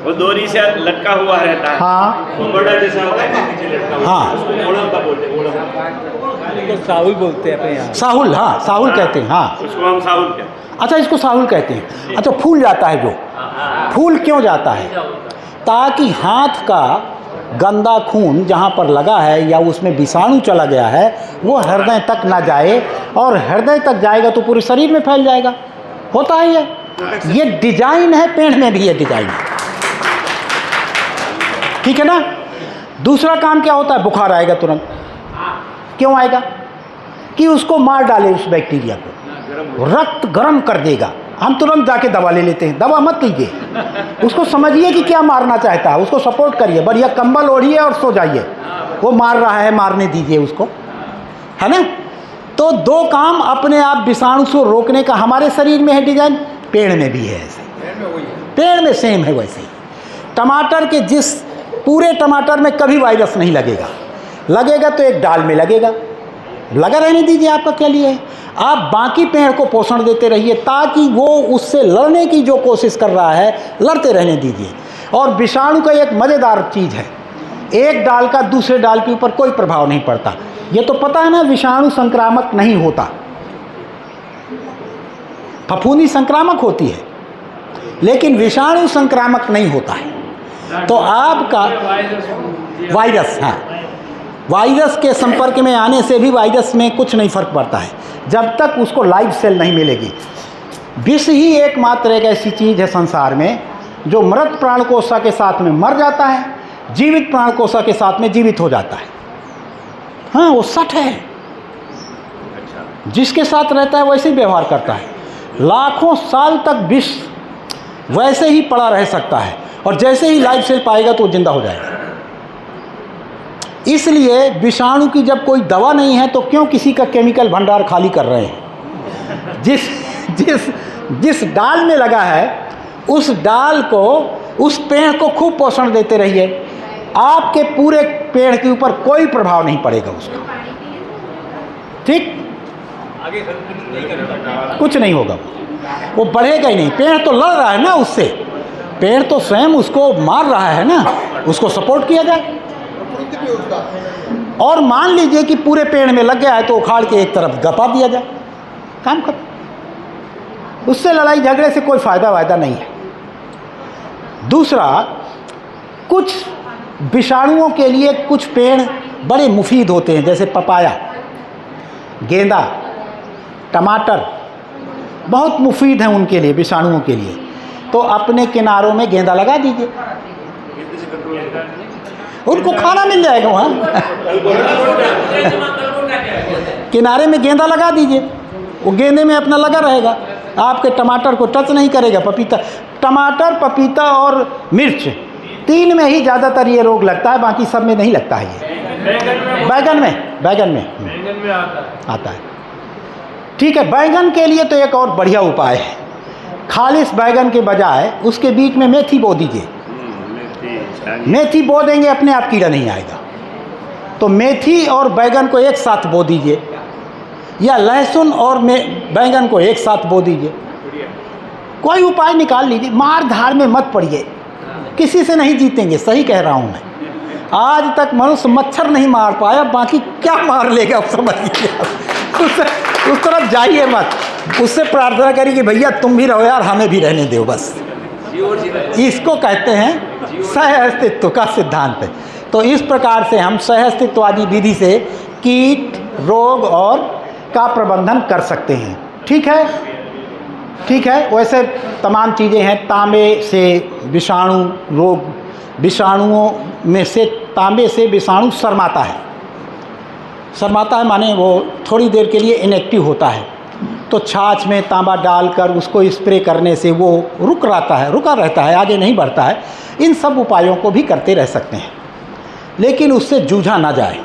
वो डोरी से लटका हुआ रहता है, हाँ, वो बड़ा जैसा होता है, नीचे लटका हुआ, हाँ, उसको उड़न का बोलते हैं। तो साहुल बोलते हैं अपने यहाँ। साहुल, हाँ, साहुल कहते हैं, हाँ, उसको हम साहुल कहते हैं। अच्छा, इसको साहुल कहते हैं। अच्छा, फूल जाता है जो, फूल क्यों जाता है? ताकि हाथ का गंदा खून जहाँ पर लगा है या उसमें विषाणु चला गया है वो हृदय तक ना जाए, और हृदय तक जाएगा तो पूरे शरीर में फैल जाएगा। होता है ये डिजाइन है, पेड़ में भी ये डिजाइन है। ठीक है ना? दूसरा काम क्या होता है, बुखार आएगा तुरंत। क्यों आएगा? कि उसको मार डाले उस बैक्टीरिया को, रक्त गर्म कर देगा। हम तुरंत जाके दवा ले लेते हैं। दवा मत लीजिए, उसको समझिए कि क्या मारना चाहता है, उसको सपोर्ट करिए, बढ़िया कंबल ओढ़िए और सो जाइए। वो मार रहा है, मारने दीजिए उसको, है ना। तो दो काम अपने आप विषाणु को रोकने का हमारे शरीर में है डिजाइन, पेड़ में भी है ऐसे, पेड़ में सेम है वैसे ही। टमाटर के जिस पूरे टमाटर में कभी वायरस नहीं लगेगा, लगेगा तो एक डाल में लगेगा, लगा रहने दीजिए, आपका क्या लिए है। आप बाकी पेड़ को पोषण देते रहिए ताकि वो उससे लड़ने की जो कोशिश कर रहा है लड़ते रहने दीजिए। और विषाणु का एक मज़ेदार चीज़ है, एक डाल का दूसरे डाल के ऊपर कोई प्रभाव नहीं पड़ता। ये तो पता है ना, विषाणु संक्रामक नहीं होता, फफूंदी संक्रामक होती है, लेकिन विषाणु संक्रामक नहीं होता है। तो आपका वायरस, हाँ, वायरस के संपर्क में आने से भी वायरस में कुछ नहीं फर्क पड़ता है जब तक उसको लाइव सेल नहीं मिलेगी। विष ही एकमात्र एक ऐसी चीज़ है संसार में जो मृत प्राणकोशा के साथ में मर जाता है, जीवित प्राणकोशा के साथ में जीवित हो जाता है। हाँ, वो सट है, जिसके साथ रहता है वैसे ही व्यवहार करता है। लाखों साल तक विष वैसे ही पड़ा रह सकता है, और जैसे ही लाइव सेल पाएगा तो वो जिंदा हो जाएगा। इसलिए विषाणु की जब कोई दवा नहीं है तो क्यों किसी का केमिकल भंडार खाली कर रहे हैं। जिस जिस जिस डाल में लगा है उस डाल को, उस पेड़ को खूब पोषण देते रहिए, आपके पूरे पेड़ के ऊपर कोई प्रभाव नहीं पड़ेगा उसका, ठीक, कुछ नहीं होगा, वो बढ़ेगा ही नहीं। पेड़ तो लड़ रहा है ना उससे, पेड़ तो स्वयं उसको मार रहा है ना, उसको सपोर्ट किया जाए। और मान लीजिए कि पूरे पेड़ में लग गया है तो उखाड़ के एक तरफ गपा दिया जाए, काम खत्म। उससे लड़ाई झगड़े से कोई फायदा नहीं है। दूसरा, कुछ विषाणुओं के लिए कुछ पेड़ बड़े मुफीद होते हैं, जैसे पपाया, गेंदा, टमाटर बहुत मुफीद हैं उनके लिए, विषाणुओं के लिए। तो अपने किनारों में गेंदा लगा दीजिए, उनको खाना मिल जाएगा वहाँ। किनारे में गेंदा लगा दीजिए, वो गेंदे में अपना लगा रहेगा, आपके टमाटर को टच नहीं करेगा। पपीता, टमाटर, पपीता और मिर्च, तीन में ही ज़्यादातर ये रोग लगता है, बाकी सब में नहीं लगता है ये। बैगन में आता है। ठीक है, बैगन के लिए तो एक और बढ़िया उपाय है, खालिस बैगन के बजाय उसके बीच में मेथी बो दीजिए। मेथी बो देंगे अपने आप कीड़ा नहीं आएगा। तो मेथी और बैगन को एक साथ बो दीजिए, या लहसुन और बैगन को एक साथ बो दीजिए। कोई उपाय निकाल लीजिए, मार धाड़ में मत पड़िए, किसी से नहीं जीतेंगे, सही कह रहा हूँ मैं। आज तक मनुष्य मच्छर नहीं मार पाया, बाकी क्या मार लेगा आप समझ लीजिए। उस तरफ जाइए मत, उससे प्रार्थना करिए कि भैया तुम भी रहो यार, हमें भी रहने दो बस। इसको कहते हैं सह अस्तित्व का सिद्धांत। तो इस प्रकार से हम सह अस्तित्ववादी विधि से कीट, रोग और का प्रबंधन कर सकते हैं। ठीक है, ठीक है। वैसे तमाम चीज़ें हैं। तांबे से विषाणु रोग, विषाणुओं में से तांबे से विषाणु शर्माता है। शर्माता है माने वो थोड़ी देर के लिए इनएक्टिव होता है, तो छाछ में तांबा डालकर उसको स्प्रे करने से वो रुका रहता है, आगे नहीं बढ़ता है। इन सब उपायों को भी करते रह सकते हैं, लेकिन उससे जूझा ना जाए।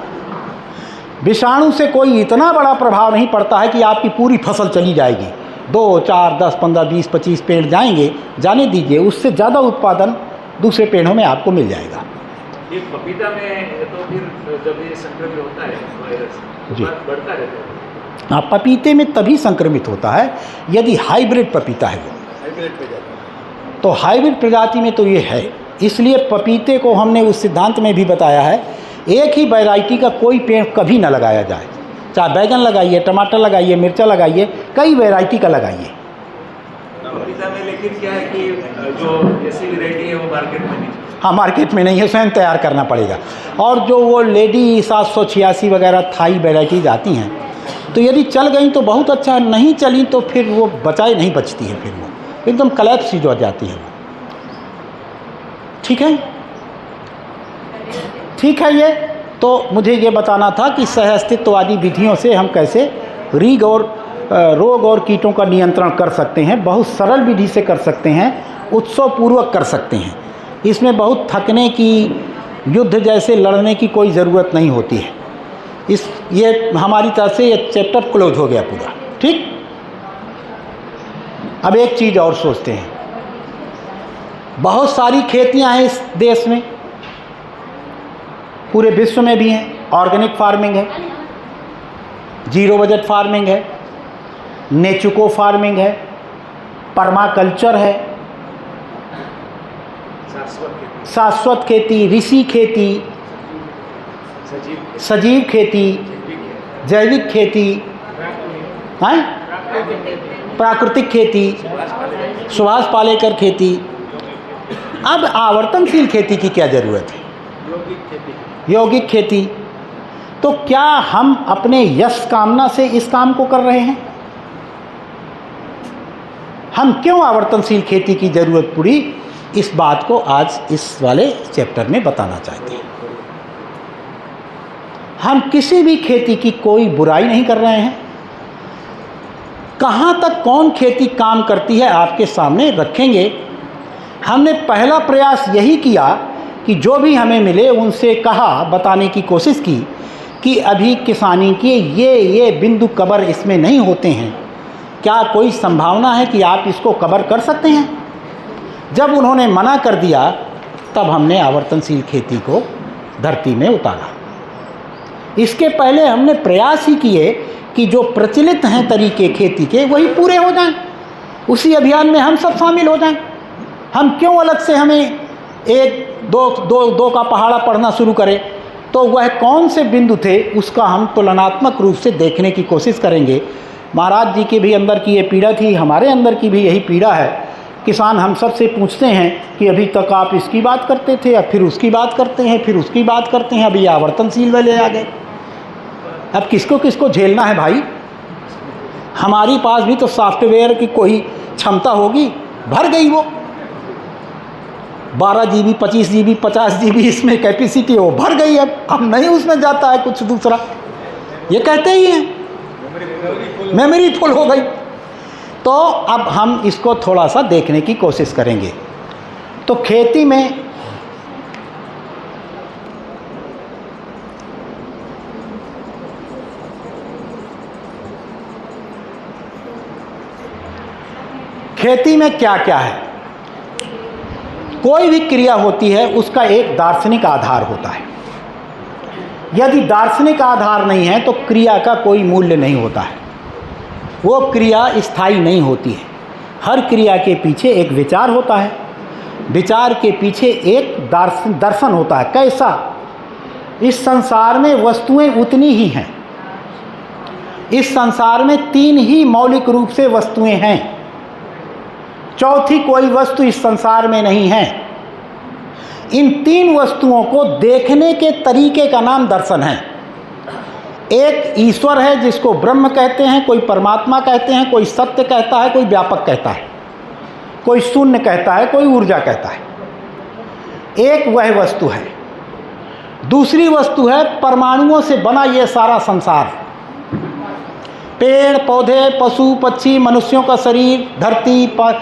विषाणु से कोई इतना बड़ा प्रभाव नहीं पड़ता है कि आपकी पूरी फसल चली जाएगी। 2, 4, 10, 15, 20, 25 पेड़ जाएंगे, जाने दीजिए, उससे ज़्यादा उत्पादन दूसरे पेड़ों में आपको मिल जाएगा। ये पपीता में तो फिर जब ये संक्रमित होता है वायरस, जी, बढ़ता रहता है। हाँ, पपीते में तभी संक्रमित होता है यदि हाइब्रिड पपीता है वो। हाइब्रिड प्रजाति, तो हाइब्रिड प्रजाति में तो ये है, इसलिए पपीते को हमने उस सिद्धांत में भी बताया है, एक ही वैरायटी का कोई पेड़ कभी ना लगाया जाए। चाहे बैगन लगाइए, टमाटर लगाइए, मिर्चा लगाइए, कई वैरायटी का लगाइए। पपीता में लेकिन क्या है कि जो ऐसी वैरायटी है वो मार्केट में नहीं, हाँ, मार्केट में नहीं है, स्वयं तैयार करना पड़ेगा। और जो वो लेडी 786 वगैरह थाई वैरायटीज आती हैं, तो यदि चल गई तो बहुत अच्छा, नहीं चली तो फिर वो बचाए नहीं बचती है, फिर वो एकदम कलेप्स ही जो जाती है वो। ठीक है, ठीक है। ये तो मुझे ये बताना था कि सह अस्तित्ववादी विधियों से हम कैसे रोग और कीटों का नियंत्रण कर सकते हैं। बहुत सरल विधि से कर सकते हैं, उत्सवपूर्वक कर सकते हैं। इसमें बहुत थकने की, युद्ध जैसे लड़ने की कोई ज़रूरत नहीं होती है। ये हमारी तरफ से ये चैप्टर क्लोज हो गया पूरा। ठीक, अब एक चीज़ और सोचते हैं। बहुत सारी खेतियां हैं इस देश में, पूरे विश्व में भी हैं। ऑर्गेनिक फार्मिंग है, जीरो बजट फार्मिंग है, नेचुको फार्मिंग है, परमाकल्चर है, शाश्वत खेती, ऋषि खेती, सजीव खेती, जैविक खेती, हैं, प्राकृतिक खेती, सुभाष पालेकर खेती। अब आवर्तनशील खेती की क्या ज़रूरत है? यौगिक खेती। तो क्या हम अपने यश कामना से इस काम को कर रहे हैं? हम क्यों आवर्तनशील खेती की ज़रूरत पड़ी, इस बात को आज इस वाले चैप्टर में बताना चाहते हैं। हम किसी भी खेती की कोई बुराई नहीं कर रहे हैं। कहाँ तक कौन खेती काम करती है आपके सामने रखेंगे। हमने पहला प्रयास यही किया कि जो भी हमें मिले उनसे कहा, बताने की कोशिश की कि अभी किसानी के ये बिंदु कवर इसमें नहीं होते हैं, क्या कोई संभावना है कि आप इसको कवर कर सकते हैं। जब उन्होंने मना कर दिया तब हमने आवर्तनशील खेती को धरती में उतारा। इसके पहले हमने प्रयास ही किए कि जो प्रचलित हैं तरीके खेती के वही पूरे हो जाएं, उसी अभियान में हम सब शामिल हो जाएं। हम क्यों अलग से हमें एक दो का पहाड़ा पढ़ना शुरू करें। तो वह कौन से बिंदु थे उसका हम तुलनात्मक रूप से देखने की कोशिश करेंगे। महाराज जी के भी अंदर की ये पीड़ा थी, हमारे अंदर की भी यही पीड़ा है। किसान हम सब से पूछते हैं कि अभी तक आप इसकी बात करते थे, अब फिर उसकी बात करते हैं, फिर उसकी बात करते हैं, अभी आवर्तनशील वाले आ गए। अब किसको किसको झेलना है भाई। हमारी पास भी तो सॉफ्टवेयर की कोई क्षमता होगी, भर गई वो 12 GB 25 GB 50 GB इसमें कैपेसिटी हो, भर गई। अब नहीं उसमें जाता है कुछ दूसरा, ये कहते ही हैं मेमोरी फुल हो गई। तो अब हम इसको थोड़ा सा देखने की कोशिश करेंगे। तो खेती में क्या क्या है। कोई भी क्रिया होती है उसका एक दार्शनिक आधार होता है। यदि दार्शनिक आधार नहीं है तो क्रिया का कोई मूल्य नहीं होता है, वो क्रिया स्थायी नहीं होती है। हर क्रिया के पीछे एक विचार होता है, विचार के पीछे एक दर्शन होता है। कैसा? इस संसार में वस्तुएं उतनी ही हैं। इस संसार में 3 ही मौलिक रूप से वस्तुएं हैं, चौथी कोई वस्तु इस संसार में नहीं है। इन 3 वस्तुओं को देखने के तरीके का नाम दर्शन है। एक ईश्वर है जिसको ब्रह्म कहते हैं, कोई परमात्मा कहते हैं, कोई सत्य कहता है, कोई व्यापक कहता है, कोई शून्य कहता है, कोई ऊर्जा कहता है। एक वह वस्तु है। दूसरी वस्तु है परमाणुओं से बना ये सारा संसार, पेड़ पौधे, पशु पक्षी, मनुष्यों का शरीर, धरती पर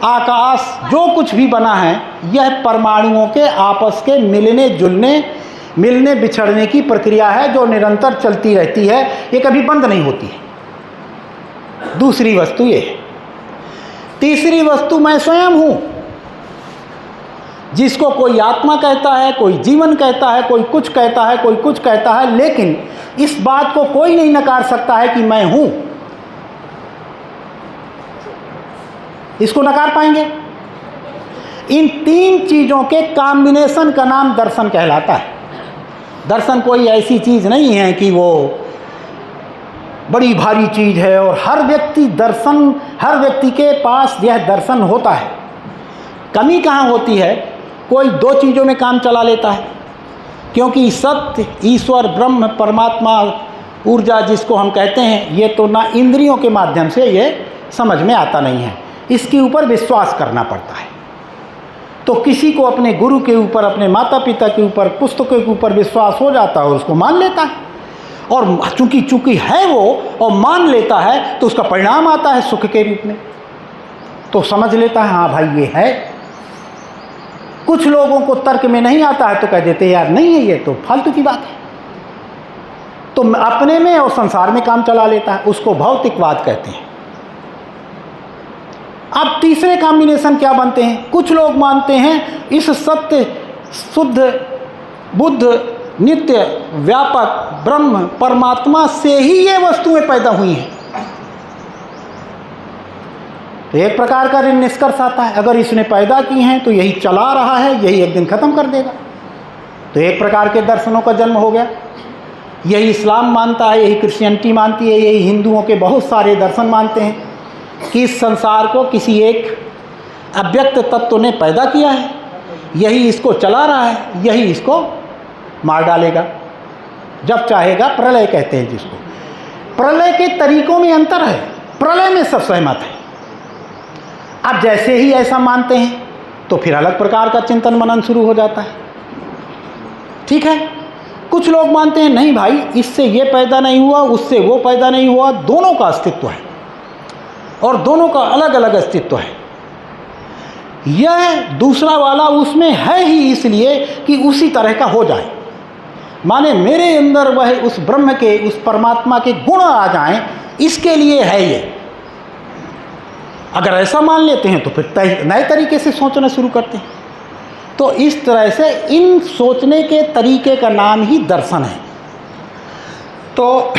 आकाश, जो कुछ भी बना है यह परमाणुओं के आपस के मिलने जुलने, मिलने बिछड़ने की प्रक्रिया है जो निरंतर चलती रहती है, ये कभी बंद नहीं होती है। दूसरी वस्तु ये है। तीसरी वस्तु मैं स्वयं हूँ, जिसको कोई आत्मा कहता है, कोई जीवन कहता है, कोई कुछ कहता है, कोई कुछ कहता है, लेकिन इस बात को कोई नहीं नकार सकता है कि मैं हूँ। इसको नकार पाएंगे? इन 3 चीज़ों के कॉम्बिनेशन का नाम दर्शन कहलाता है। दर्शन कोई ऐसी चीज़ नहीं है कि वो बड़ी भारी चीज़ है और हर व्यक्ति के पास यह दर्शन होता है। कमी कहाँ होती है? कोई 2 चीज़ों में काम चला लेता है, क्योंकि सत्य, ईश्वर, ब्रह्म, परमात्मा, ऊर्जा जिसको हम कहते हैं, ये तो ना इंद्रियों के माध्यम से ये समझ में आता नहीं है, इसके ऊपर विश्वास करना पड़ता है। तो किसी को अपने गुरु के ऊपर, अपने माता पिता के ऊपर, पुस्तकों के ऊपर विश्वास हो जाता है और उसको मान लेता है, और चूंकि है वो और मान लेता है तो उसका परिणाम आता है सुख के रूप में, तो समझ लेता है हाँ भाई ये है। कुछ लोगों को तर्क में नहीं आता है तो कह देते यार नहीं है, ये तो फालतू की बात है, तो अपने में और संसार में काम चला लेता है, उसको भौतिकवाद कहते हैं। अब तीसरे कॉम्बिनेशन क्या बनते हैं? कुछ लोग मानते हैं इस सत्य, शुद्ध, बुद्ध, नित्य, व्यापक ब्रह्म परमात्मा से ही ये वस्तुएं पैदा हुई हैं। तो एक प्रकार का निष्कर्ष आता है, अगर इसने पैदा की हैं तो यही चला रहा है, यही एक दिन खत्म कर देगा। तो एक प्रकार के दर्शनों का जन्म हो गया। यही इस्लाम मानता है, यही क्रिश्चियनिटी मानती है, यही हिंदुओं के बहुत सारे दर्शन मानते हैं कि इस संसार को किसी एक अव्यक्त तत्व ने पैदा किया है, यही इसको चला रहा है, यही इसको मार डालेगा जब चाहेगा। प्रलय कहते हैं जिसको। प्रलय के तरीकों में अंतर है, प्रलय में सब सहमत है। अब जैसे ही ऐसा मानते हैं तो फिर अलग प्रकार का चिंतन मनन शुरू हो जाता है। ठीक है, कुछ लोग मानते हैं नहीं भाई, इससे ये पैदा नहीं हुआ, उससे वो पैदा नहीं हुआ, दोनों का अस्तित्व है और दोनों का अलग अलग अस्तित्व है। यह दूसरा वाला उसमें है ही इसलिए कि उसी तरह का हो जाए, माने मेरे अंदर वह उस ब्रह्म के, उस परमात्मा के गुण आ जाएं, इसके लिए है ये। अगर ऐसा मान लेते हैं तो फिर नए तरीके से सोचना शुरू करते हैं। तो इस तरह से इन सोचने के तरीके का नाम ही दर्शन है। तो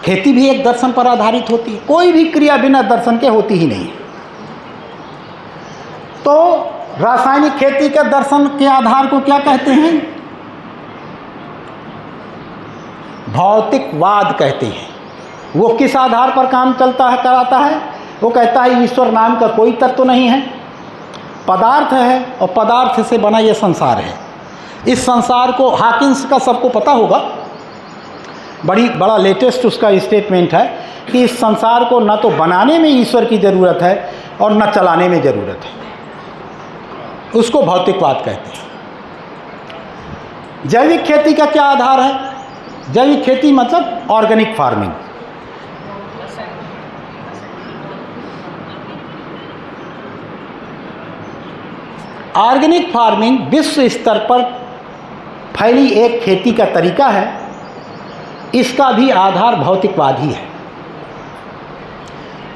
खेती भी एक दर्शन पर आधारित होती है, कोई भी क्रिया बिना दर्शन के होती ही नहीं है। तो रासायनिक खेती के दर्शन के आधार को क्या कहते हैं? भौतिकवाद कहते हैं। वो किस आधार पर काम कराता है? वो कहता है ईश्वर नाम का कोई तत्व नहीं है, पदार्थ है और पदार्थ से बना ये संसार है। इस संसार को हॉकिंस का सबको पता होगा, बड़ा लेटेस्ट उसका स्टेटमेंट है कि इस संसार को न तो बनाने में ईश्वर की ज़रूरत है और न चलाने में ज़रूरत है। उसको भौतिकवाद कहते हैं। जैविक खेती का क्या आधार है? जैविक खेती मतलब ऑर्गेनिक फार्मिंग। ऑर्गेनिक फार्मिंग विश्व स्तर पर फैली एक खेती का तरीका है। इसका भी आधार भौतिकवाद ही है।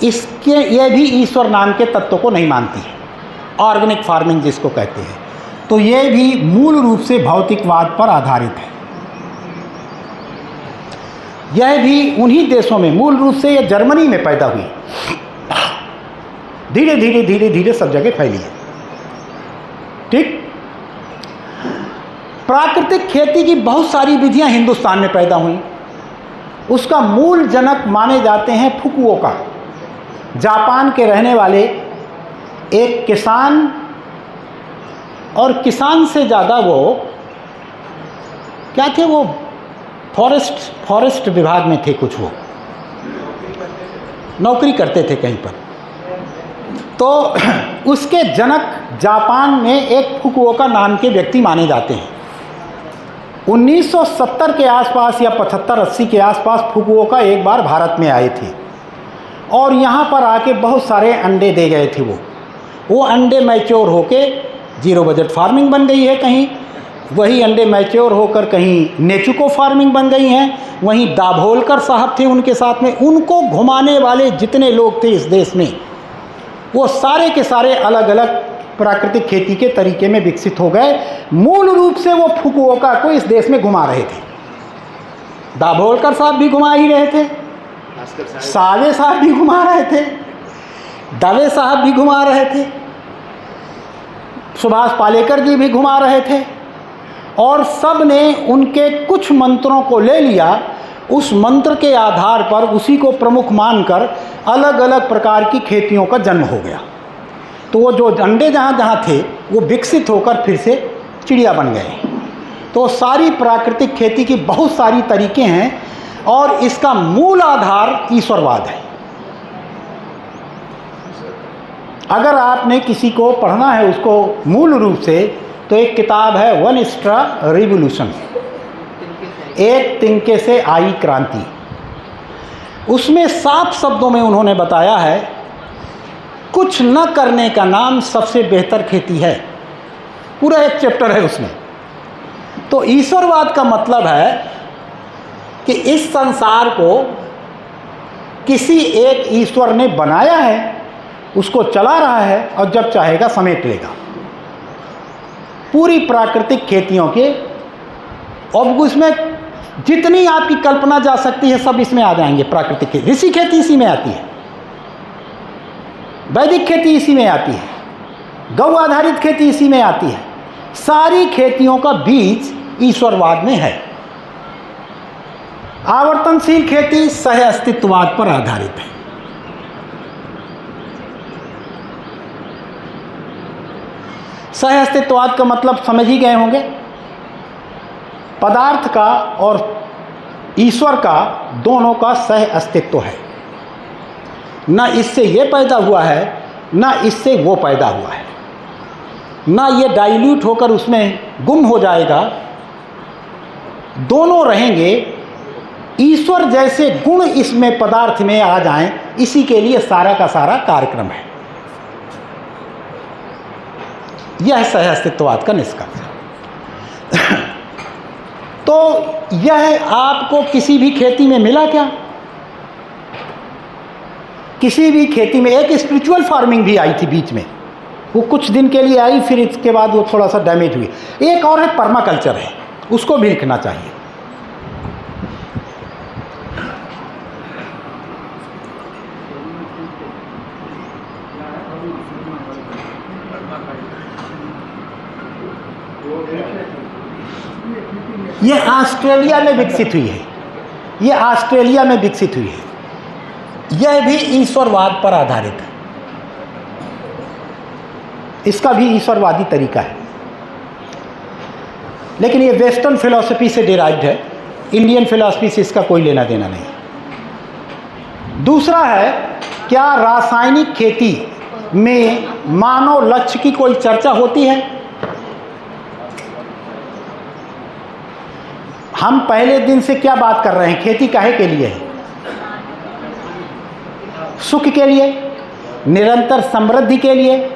इसके ये भी ईश्वर नाम के तत्व को नहीं मानती है, ऑर्गेनिक फार्मिंग जिसको कहते हैं। तो ये भी मूल रूप से भौतिकवाद पर आधारित है। यह भी उन्हीं देशों में, मूल रूप से यह जर्मनी में पैदा हुई, धीरे धीरे धीरे धीरे सब जगह फैली है। ठीक, प्राकृतिक खेती की बहुत सारी विधियां हिंदुस्तान में पैदा हुई। उसका मूल जनक माने जाते हैं फुकुओका, जापान के रहने वाले एक किसान, और किसान से ज़्यादा वो क्या थे, वो फॉरेस्ट विभाग में थे, कुछ वो नौकरी करते थे कहीं पर। तो उसके जनक जापान में एक फुकुओका नाम के व्यक्ति माने जाते हैं। 1970 के आसपास या 75-80 के आसपास फुकुओका एक बार भारत में आए थे और यहाँ पर आके बहुत सारे अंडे दे गए थे। वो अंडे मैच्योर होके जीरो बजट फार्मिंग बन गई है कहीं, वही अंडे मैच्योर होकर कहीं नेचुको फार्मिंग बन गई हैं, वहीं दाभोलकर साहब थे उनके साथ में। उनको घुमाने वाले जितने लोग थे इस देश में, वो सारे के सारे अलग अलग प्राकृतिक खेती के तरीके में विकसित हो गए। मूल रूप से वो फुकुओका को इस देश में घुमा रहे थे। दाभोलकर साहब भी घुमा ही रहे थे, सावे साहब भी घुमा रहे थे, दवे साहब भी घुमा रहे थे, सुभाष पालेकर जी भी घुमा रहे थे, और सब ने उनके कुछ मंत्रों को ले लिया। उस मंत्र के आधार पर उसी को प्रमुख मानकर अलग अलग प्रकार की खेतियों का जन्म हो गया। तो वो जो अंडे जहाँ जहाँ थे वो विकसित होकर फिर से चिड़िया बन गए। तो सारी प्राकृतिक खेती की बहुत सारी तरीके हैं और इसका मूल आधार ईश्वरवाद है। अगर आपने किसी को पढ़ना है उसको मूल रूप से, तो एक किताब है वन स्ट्रा रिवोल्यूशन, एक तिनके से आई क्रांति। उसमें साफ शब्दों में उन्होंने बताया है कुछ न करने का नाम सबसे बेहतर खेती है। पूरा एक चैप्टर है उसमें। तो ईश्वरवाद का मतलब है कि इस संसार को किसी एक ईश्वर ने बनाया है, उसको चला रहा है और जब चाहेगा समेट लेगा। पूरी प्राकृतिक खेतियों के, अब उसमें जितनी आपकी कल्पना जा सकती है सब इसमें आ जाएंगे। प्राकृतिक खेती, ऋषि खेती इसी में आती है, वैदिक खेती इसी में आती है, गौ आधारित खेती इसी में आती है। सारी खेतियों का बीज ईश्वरवाद में है। आवर्तनशील खेती सह अस्तित्ववाद पर आधारित है। सह अस्तित्ववाद का मतलब समझ ही गए होंगे, पदार्थ का और ईश्वर का दोनों का सह अस्तित्व है। न इससे ये पैदा हुआ है न इससे वो पैदा हुआ है, ना ये डाइल्यूट होकर उसमें गुम हो जाएगा, दोनों रहेंगे। ईश्वर जैसे गुण इसमें पदार्थ में आ जाएं, इसी के लिए सारा का सारा कार्यक्रम है। यह सह अस्तित्ववाद का निष्कर्ष है। तो यह आपको किसी भी खेती में मिला क्या? किसी भी खेती में एक स्पिरिचुअल फार्मिंग भी आई थी बीच में, वो कुछ दिन के लिए आई, फिर इसके बाद वो थोड़ा सा डैमेज हुई। एक और है पर्माकल्चर है, उसको भी लिखना चाहिए। ये ऑस्ट्रेलिया में विकसित हुई है, ये ऑस्ट्रेलिया में विकसित हुई है। यह भी ईश्वरवाद पर आधारित है, इसका भी ईश्वरवादी तरीका है, लेकिन ये वेस्टर्न फिलॉसफी से डिराइव्ड है। इंडियन फिलॉसफी से इसका कोई लेना देना नहीं। दूसरा है, क्या रासायनिक खेती में मानव लक्ष्य की कोई चर्चा होती है? हम पहले दिन से क्या बात कर रहे हैं, खेती काहे के लिए है? सुख के लिए, निरंतर समृद्धि के लिए,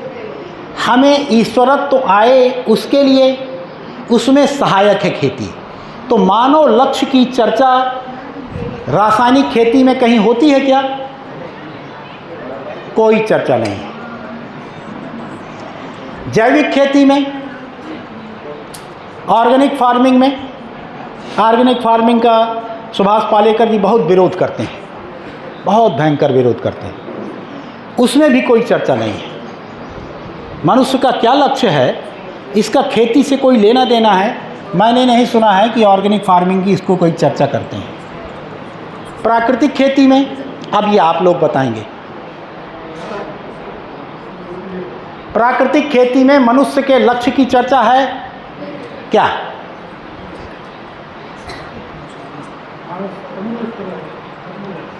हमें ईश्वरत्व तो आए उसके लिए, उसमें सहायक है खेती। तो मानव लक्ष्य की चर्चा रासायनिक खेती में कहीं होती है क्या? कोई चर्चा नहीं। जैविक खेती में, ऑर्गेनिक फार्मिंग में, ऑर्गेनिक फार्मिंग का सुभाष पालेकर जी बहुत विरोध करते हैं, बहुत भयंकर विरोध करते हैं, उसमें भी कोई चर्चा नहीं है। मनुष्य का क्या लक्ष्य है, इसका खेती से कोई लेना देना है, मैंने नहीं सुना है कि ऑर्गेनिक फार्मिंग की इसको कोई चर्चा करते हैं। प्राकृतिक खेती में, अब ये आप लोग बताएंगे, प्राकृतिक खेती में मनुष्य के लक्ष्य की चर्चा है क्या?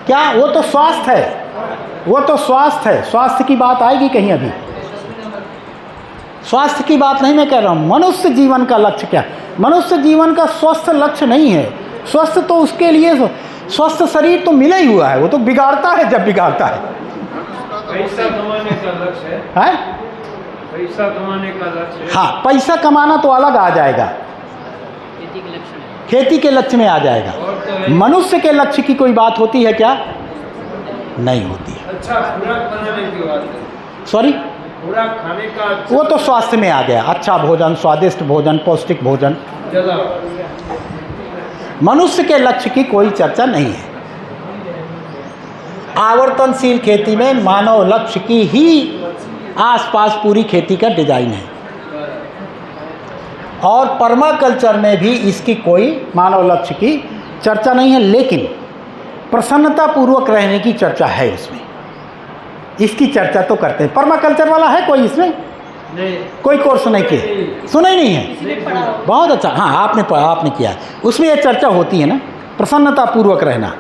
क्या? वो तो स्वास्थ्य है, वो तो स्वास्थ्य है, स्वास्थ्य की बात आएगी कहीं? अभी स्वास्थ्य की बात नहीं मैं कह रहा हूँ। मनुष्य जीवन का लक्ष्य क्या? मनुष्य जीवन का स्वस्थ लक्ष्य नहीं है। स्वस्थ तो उसके लिए, स्वस्थ शरीर तो मिला ही हुआ है, वो तो बिगाड़ता है जब बिगाड़ता है। पैसा कमाने का लक्ष्य है, पैसा कमाने का लक्ष्य है। हाँ, पैसा कमाना तो अलग आ जाएगा, खेती के लक्ष्य में आ जाएगा। मनुष्य के लक्ष्य की कोई बात होती है क्या? नहीं होती है। अच्छा खुराक बनाने की बात है, सॉरी, खुराक खाने का, वो तो स्वास्थ्य में आ गया। अच्छा भोजन, स्वादिष्ट भोजन, पौष्टिक भोजन। मनुष्य के लक्ष्य की कोई चर्चा नहीं है। आवर्तनशील खेती में मानव लक्ष्य की ही आसपास पूरी खेती का डिजाइन है, और पर्माकल्चर में भी इसकी कोई मानव लक्ष्य की चर्चा नहीं है, लेकिन प्रसन्नता पूर्वक रहने की चर्चा है इसमें। इसकी चर्चा तो करते हैं। पर्माकल्चर वाला है कोई इसमें? नहीं, कोई कोर्स नहीं किया, सुना ही नहीं है। बहुत अच्छा, हाँ आपने पढ़ा, आपने किया, उसमें यह चर्चा होती है ना, प्रसन्नता पूर्वक रहना।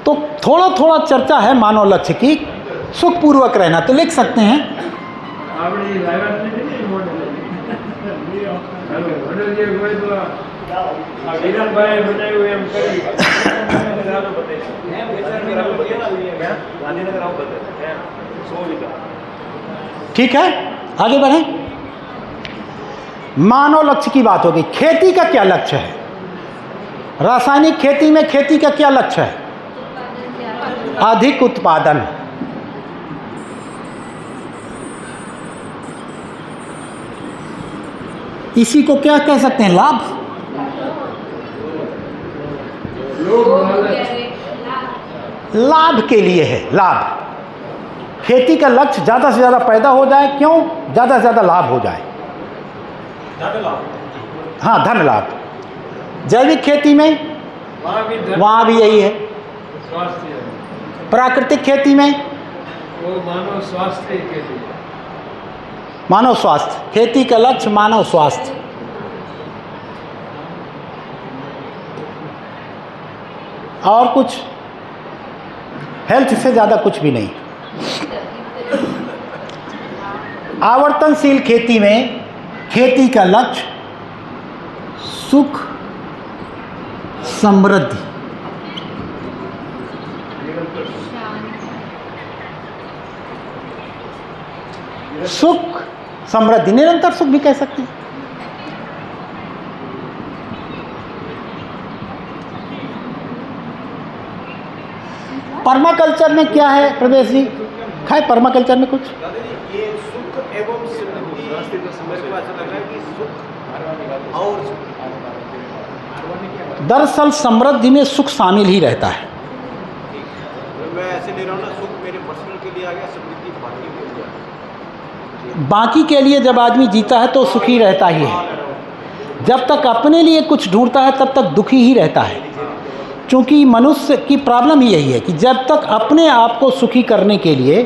तो थोड़ा थोड़ा चर्चा है मानव लक्ष्य की, सुखपूर्वक रहना। तो लिख सकते हैं આપણી લાઈવ નથી ને મોડેલ હાલો મોડેલ જે હોય તો આ વિરાટભાઈ બનાવ્યું એમ કરી ચાલો ગાંધીનગર આવું બતાવે 100 વીઘા ठीक है, आगे बढ़ें। मानव लक्ष्य की बात होगी। खेती का क्या लक्ष्य है? रासायनिक खेती में खेती का क्या लक्ष्य है? अधिक उत्पादन। इसी को क्या कह सकते हैं? लाभ। लाभ के लिए है, लाभ। खेती का लक्ष्य ज़्यादा से ज़्यादा पैदा हो जाए। क्यों? ज़्यादा से ज़्यादा लाभ हो जाए। हाँ, धन लाभ। जैविक खेती में वहाँ भी यही है। स्वास्थ्य प्राकृतिक खेती में वो मानव स्वास्थ्य के लिए मानव स्वास्थ्य। खेती का लक्ष्य मानव स्वास्थ्य। और कुछ हेल्थ से ज़्यादा कुछ भी नहीं। आवर्तनशील खेती में खेती का लक्ष्य सुख समृद्धि। सुख समृद्धि, निरंतर सुख भी कह सकते हैं। पर्माकल्चर में क्या है प्रदेश जी? खाए पर्माकल्चर में कुछ? ये सुख एवं समृद्धि मेरे को ऐसा लग रहा है कि सुख और दरअसल समृद्धि में सुख शामिल ही रहता है। मैं ऐसे ले रहा हूँ ना, सुख मेरे पर्सनल के लिए आ गया, समृद्धि बाकी के लिए आ गया। बाकी के लिए जब आदमी जीता है तो सुखी रहता ही है। जब तक अपने लिए कुछ ढूंढता है तब तक दुखी ही रहता है। क्योंकि मनुष्य की प्रॉब्लम ही यही है कि जब तक अपने आप को सुखी करने के लिए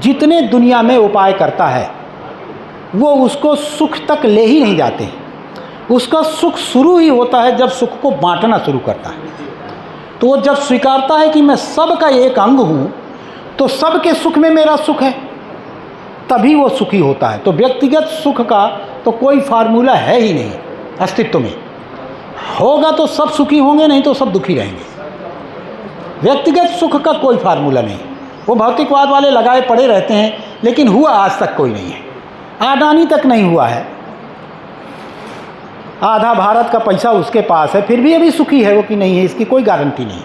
जितने दुनिया में उपाय करता है वो उसको सुख तक ले ही नहीं जाते हैं। उसका सुख शुरू ही होता है जब सुख को बांटना शुरू करता है। तो वो जब स्वीकारता है कि मैं सबका एक अंग हूँ तो सबके सुख में मेरा सुख है, तभी वो सुखी होता है। तो व्यक्तिगत सुख का तो कोई फार्मूला है ही नहीं अस्तित्व में। होगा तो सब सुखी होंगे, नहीं तो सब दुखी रहेंगे। व्यक्तिगत सुख का कोई फार्मूला नहीं। वो भौतिकवाद वाले लगाए पड़े रहते हैं, लेकिन हुआ आज तक कोई नहीं है। अडानी तक नहीं हुआ है। आधा भारत का पैसा उसके पास है, फिर भी अभी सुखी है वो कि नहीं है, इसकी कोई गारंटी नहीं।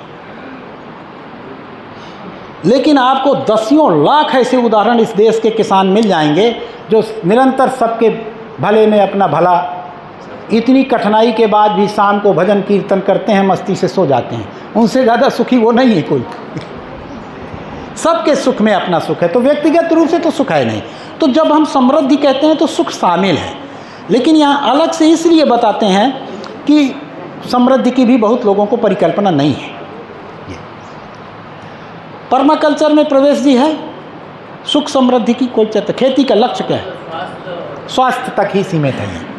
लेकिन आपको दसियों लाख ऐसे उदाहरण इस देश के किसान मिल जाएंगे जो निरंतर सबके भले में अपना भला, इतनी कठिनाई के बाद भी शाम को भजन कीर्तन करते हैं, मस्ती से सो जाते हैं। उनसे ज़्यादा सुखी वो नहीं है कोई। सबके सुख में अपना सुख है, तो व्यक्तिगत रूप से तो सुख है नहीं। तो जब हम समृद्धि कहते हैं तो सुख शामिल है, लेकिन यहाँ अलग से इसलिए बताते हैं कि समृद्धि की भी बहुत लोगों को परिकल्पना नहीं है। पर्माकल्चर में प्रवेश जी है, सुख समृद्धि की कोई चर्चा। खेती का लक्ष्य क्या है? स्वास्थ्य तक ही सीमित है।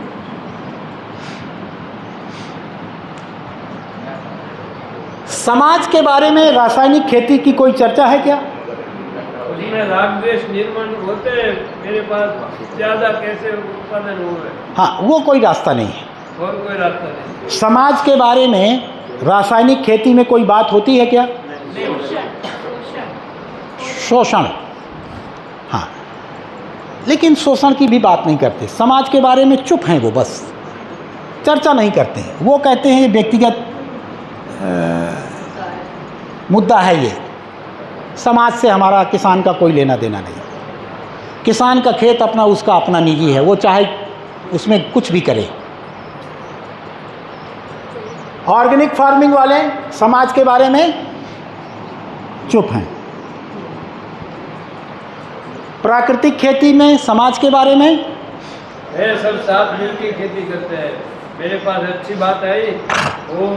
समाज के बारे में रासायनिक खेती की कोई चर्चा है क्या? उसमें राग द्वेष निर्माण होते हैं, मेरे पास ज़्यादा कैसे उत्पादन हुए? हाँ, वो कोई रास्ता नहीं है। और कोई रास्ता नहीं। समाज के बारे में रासायनिक खेती में कोई बात होती है क्या? शोषण, हाँ, लेकिन शोषण की भी बात नहीं करते। समाज के बारे में चुप हैं वो, बस चर्चा नहीं करते हैं। वो कहते हैं ये व्यक्तिगत मुद्दा है, ये समाज से हमारा किसान का कोई लेना देना नहीं। किसान का खेत अपना, उसका अपना निजी है, वो चाहे उसमें कुछ भी करे। ऑर्गेनिक फार्मिंग वाले समाज के बारे में चुप हैं। प्राकृतिक खेती में समाज के बारे में है, सब साथ मिलकर खेती करते हैं। मेरे पास अच्छी बात आई, वो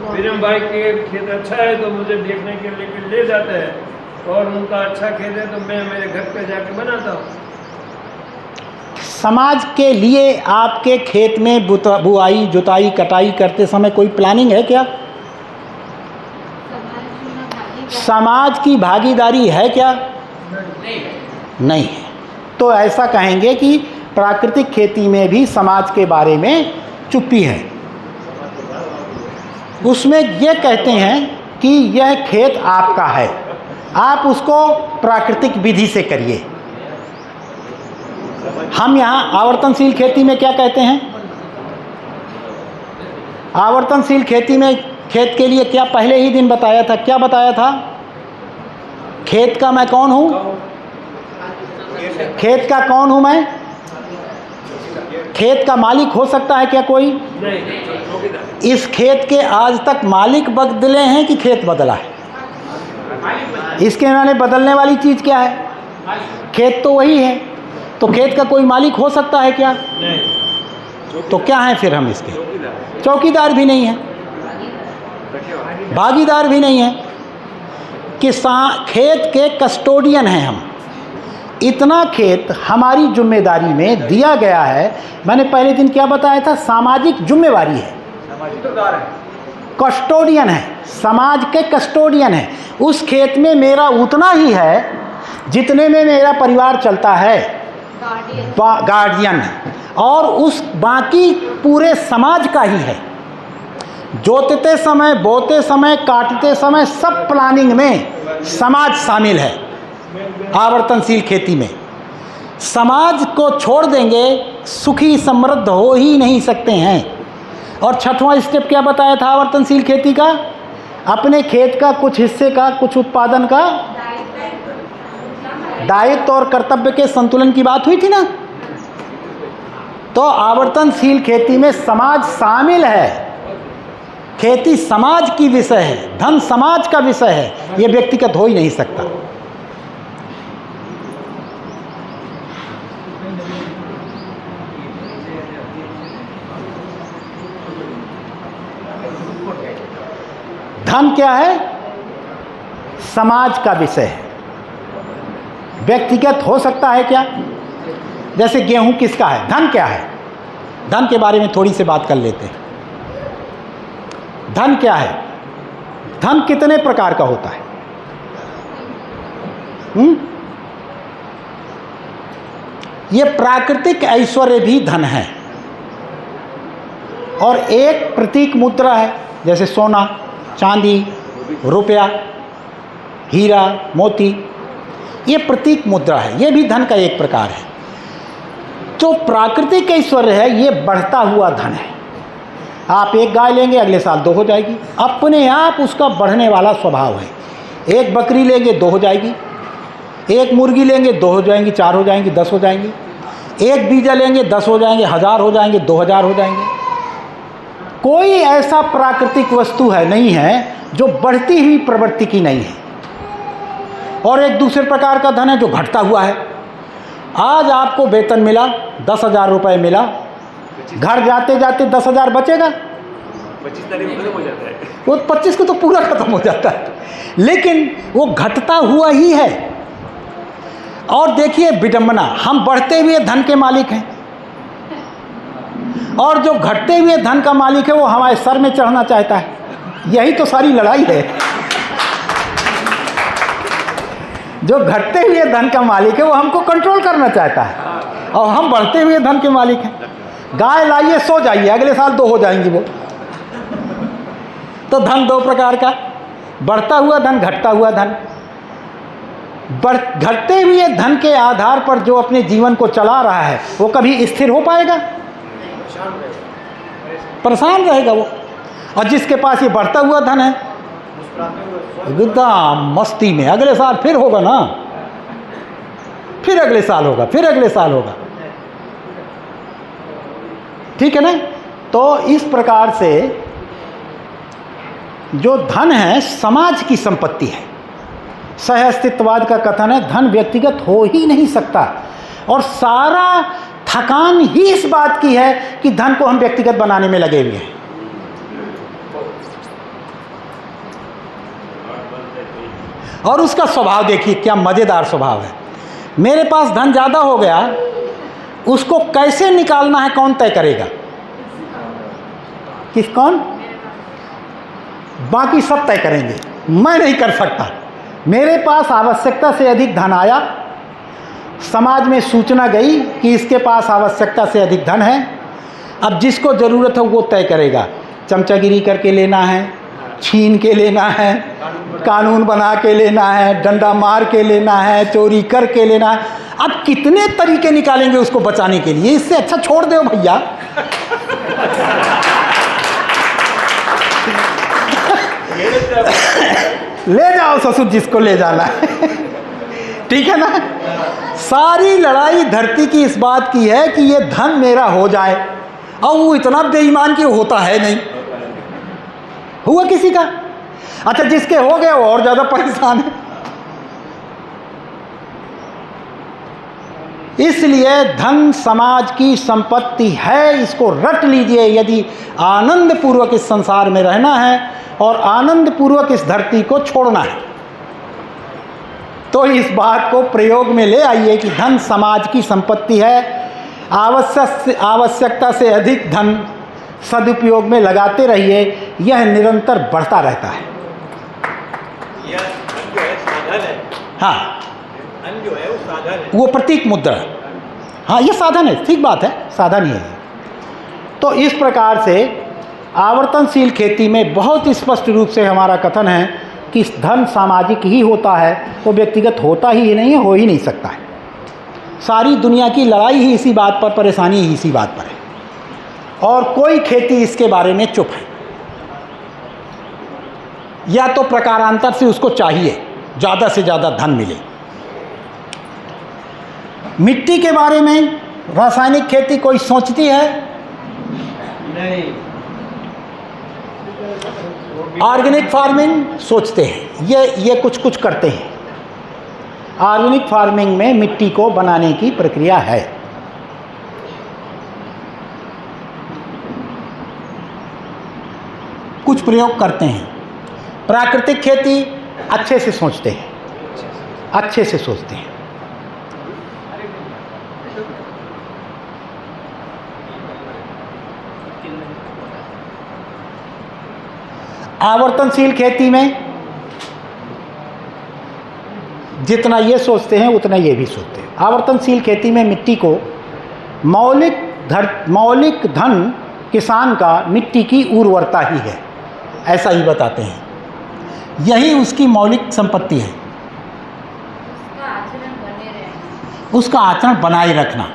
विरम भाई के खेत अच्छा है तो मुझे देखने के लिए ले जाते हैं, और उनका अच्छा खेत है तो मैं मेरे घर पे जाके बनाता हूँ। समाज के लिए आपके खेत में बुआई, जुताई, कटाई करते समय कोई प्लानिंग है क्या? समाज की भागीदारी है क्या? नहीं है। तो ऐसा कहेंगे कि प्राकृतिक खेती में भी समाज के बारे में चुप्पी है। उसमें ये कहते हैं कि यह खेत आपका है, आप उसको प्राकृतिक विधि से करिए। हम यहाँ आवर्तनशील खेती में क्या कहते हैं? आवर्तनशील खेती में खेत के लिए क्या पहले ही दिन बताया था, क्या बताया था? खेत का मैं कौन हूँ? खेत का कौन हूँ मैं? खेत का मालिक हो सकता है क्या कोई? इस खेत के आज तक मालिक बदले हैं कि खेत बदला है? इसके मैंने बदलने वाली चीज़ क्या है? खेत तो वही है। तो खेत का कोई मालिक हो सकता है क्या? तो क्या है फिर हम इसके? चौकीदार भी नहीं है, भागीदार भी नहीं है, कि खेत के कस्टोडियन हैं हम। इतना खेत हमारी जिम्मेदारी में दिया गया है। मैंने पहले दिन क्या बताया था? सामाजिक जिम्मेवारी है, कस्टोडियन है, समाज के कस्टोडियन है। उस खेत में मेरा उतना ही है जितने में मेरा परिवार चलता है, गार्डियन है, और उस बाकी पूरे समाज का ही है। जोतते समय, बोते समय, काटते समय सब प्लानिंग में समाज शामिल है। आवर्तनशील खेती में समाज को छोड़ देंगे, सुखी समृद्ध हो ही नहीं सकते हैं। और छठवां स्टेप क्या बताया था आवर्तनशील खेती का? अपने खेत का कुछ हिस्से का, कुछ उत्पादन का दायित्व और कर्तव्य के संतुलन की बात हुई थी ना। तो आवर्तनशील खेती में समाज शामिल है। खेती समाज की विषय है, धन समाज का विषय है, यह व्यक्तिगत हो ही नहीं सकता। धन क्या है? समाज का विषय है, व्यक्तिगत हो सकता है क्या? जैसे गेहूं किसका है? धन क्या है? धन के बारे में थोड़ी सी बात कर लेते हैं। धन क्या है? धन कितने प्रकार का होता है? ये प्राकृतिक ऐश्वर्य भी धन है, और एक प्रतीक मुद्रा है, जैसे सोना, चांदी, रुपया, हीरा, मोती, ये प्रतीक मुद्रा है, ये भी धन का एक प्रकार है। जो प्राकृतिक ऐश्वर्य है ये बढ़ता हुआ धन है। आप एक गाय लेंगे, अगले साल 2 हो जाएगी, अपने आप उसका बढ़ने वाला स्वभाव है। एक बकरी लेंगे 2 हो जाएगी, एक मुर्गी लेंगे 2 हो जाएंगी, 4 हो जाएंगी, 10 हो जाएंगी, एक बीजा लेंगे 10 हो जाएंगे, 1000 हो जाएंगे, 2000 हो जाएंगे। कोई ऐसा प्राकृतिक वस्तु है नहीं है जो बढ़ती हुई प्रवृत्ति की नहीं है। और एक दूसरे प्रकार का धन है जो घटता हुआ है। आज आपको वेतन मिला, 10,000 रुपये मिला, घर जाते जाते 10,000 बचेगा? 25 तारीख को खत्म हो जाता है। वो 25 को तो पूरा खत्म हो जाता है, लेकिन वो घटता हुआ ही है। और देखिए विडंबना, हम बढ़ते हुए धन के मालिक हैं, और जो घटते हुए धन का मालिक है वो हमारे सर में चढ़ना चाहता है। यही तो सारी लड़ाई है। जो घटते हुए धन का मालिक है वो हमको कंट्रोल करना चाहता है, और हम बढ़ते हुए धन के मालिक हैं। गाय लाइए, सो जाइए, अगले साल 2 हो जाएंगी वो। तो धन 2 प्रकार का, बढ़ता हुआ धन, घटता हुआ धन। घटते हुए धन के आधार पर जो अपने जीवन को चला रहा है वो कभी स्थिर हो पाएगा? परेशान रहेगा वो। और जिसके पास ये बढ़ता हुआ धन है, एकदम मस्ती में, अगले साल फिर होगा ना, फिर अगले साल होगा, फिर अगले साल होगा। ठीक है ना? तो इस प्रकार से जो धन है समाज की संपत्ति है। सह अस्तित्ववाद का कथन है धन व्यक्तिगत हो ही नहीं सकता, और सारा थकान ही इस बात की है कि धन को हम व्यक्तिगत बनाने में लगे हुए हैं। और उसका स्वभाव देखिए क्या मज़ेदार स्वभाव है। मेरे पास धन ज़्यादा हो गया, उसको कैसे निकालना है कौन तय करेगा? कौन? बाकी सब तय करेंगे, मैं नहीं कर सकता। मेरे पास आवश्यकता से अधिक धन आया, समाज में सूचना गई कि इसके पास आवश्यकता से अधिक धन है। अब जिसको ज़रूरत है वो तय करेगा, चमचागिरी करके लेना है, छीन के लेना है, कानून बना के लेना है, डंडा मार के लेना है, चोरी करके लेना है। अब कितने तरीके निकालेंगे उसको बचाने के लिए? इससे अच्छा छोड़ दो भैया। ले जाओ ससुर जिसको ले जाना है। ठीक है ना? सारी लड़ाई धरती की इस बात की है कि ये धन मेरा हो जाए, और वो इतना बेईमान कि होता है नहीं। हुआ किसी का? अच्छा, जिसके हो गए वो और ज़्यादा परेशान है। इसलिए धन समाज की संपत्ति है, इसको रट लीजिए। यदि आनंद पूर्वक इस संसार में रहना है और आनंद पूर्वक इस धरती को छोड़ना है, तो इस बात को प्रयोग में ले आइए कि धन समाज की संपत्ति है। आवश्यकता से अधिक धन सदुपयोग में लगाते रहिए, यह निरंतर बढ़ता रहता है। यह धन जो है साधन है। हाँ, धन जो है वो साधन है। वो प्रतीक मुद्रा है। हाँ, ये साधन है, ठीक बात है, साधन ही है। तो इस प्रकार से आवर्तनशील खेती में बहुत स्पष्ट रूप से हमारा कथन है कि धन सामाजिक ही होता है, वो व्यक्तिगत होता ही नहीं है, हो ही नहीं सकता है। सारी दुनिया की लड़ाई ही इसी बात पर, परेशानी ही इसी बात पर है, और कोई खेती इसके बारे में चुप है। या तो प्रकारांतर से उसको चाहिए ज़्यादा से ज़्यादा धन मिले। मिट्टी के बारे में रासायनिक खेती कोई सोचती है? नहीं। ऑर्गेनिक फार्मिंग सोचते हैं, ये कुछ कुछ करते हैं। ऑर्गेनिक फार्मिंग में मिट्टी को बनाने की प्रक्रिया है। कुछ प्रयोग करते हैं। प्राकृतिक खेती अच्छे से सोचते हैं, अच्छे से सोचते हैं। आवर्तनशील खेती में जितना ये सोचते हैं उतना ये भी सोचते हैं। आवर्तनशील खेती में मिट्टी को मौलिक धन किसान का मिट्टी की उर्वरता ही है, ऐसा ही बताते हैं। यही उसकी मौलिक संपत्ति है, उसका आचरण बनाए रखना।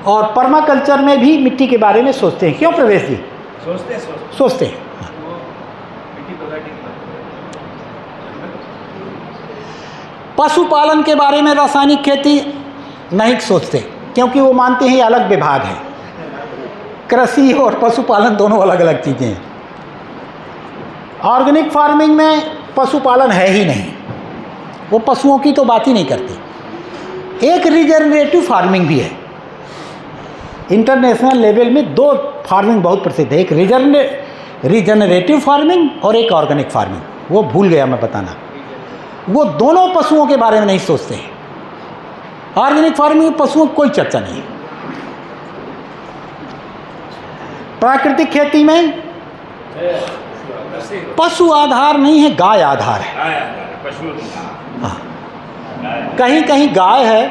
और पर्माकल्चर में भी मिट्टी के बारे में सोचते हैं। क्यों प्रवेश जी? सोचते हैं। पशुपालन के बारे में रासायनिक खेती नहीं सोचते, क्योंकि वो मानते हैं ये अलग विभाग है। कृषि और पशुपालन दोनों अलग अलग चीज़ें हैं। ऑर्गेनिक फार्मिंग में पशुपालन है ही नहीं, वो पशुओं की तो बात ही नहीं करते। एक रिजनरेटिव फार्मिंग भी है। इंटरनेशनल लेवल में दो फार्मिंग बहुत प्रसिद्ध है, एक रिजनरेटिव फार्मिंग और एक ऑर्गेनिक फार्मिंग। वो भूल गया मैं बताना। वो दोनों पशुओं के बारे में नहीं सोचते हैं। ऑर्गेनिक फार्मिंग में पशुओं की कोई चर्चा नहीं है। प्राकृतिक खेती में पशु आधार नहीं है, गाय आधार है। हाँ, कहीं कहीं गाय है,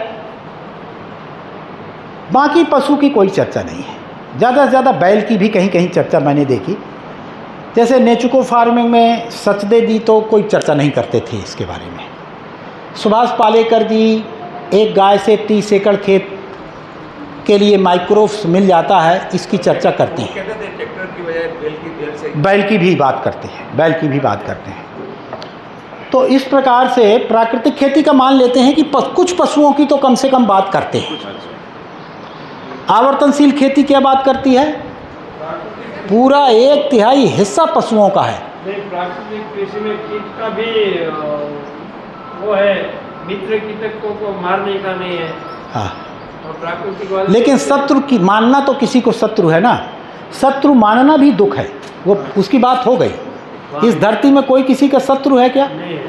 बाकी पशु की कोई चर्चा नहीं है। ज़्यादा से ज़्यादा बैल की भी कहीं कहीं चर्चा मैंने देखी। जैसे नेचुको फार्मिंग में सचदे जी तो कोई चर्चा नहीं करते थे इसके बारे में। सुभाष पालेकर जी एक गाय से 30 एकड़ खेत के लिए माइक्रोब्स मिल जाता है, इसकी चर्चा करते हैं। कहते थे ट्रैक्टर की बजाय बैल की भी बात करते हैं, बैल की भी बात करते हैं। तो इस प्रकार से प्राकृतिक खेती का मान लेते हैं कि कुछ पशुओं की तो कम से कम बात करते हैं। आवर्तनशील खेती क्या बात करती है? पूरा 1/3 हिस्सा पशुओं का है। नहीं, प्राकृतिक कृषि में कीट का भी वो है, मित्र कीटकों को मारने का नहीं है। हाँ, और प्राकृतिक वाले लेकिन शत्रु की मानना तो किसी को शत्रु है ना, शत्रु मानना भी दुख है। वो उसकी बात हो गई। इस धरती में कोई किसी का शत्रु है क्या? नहीं है।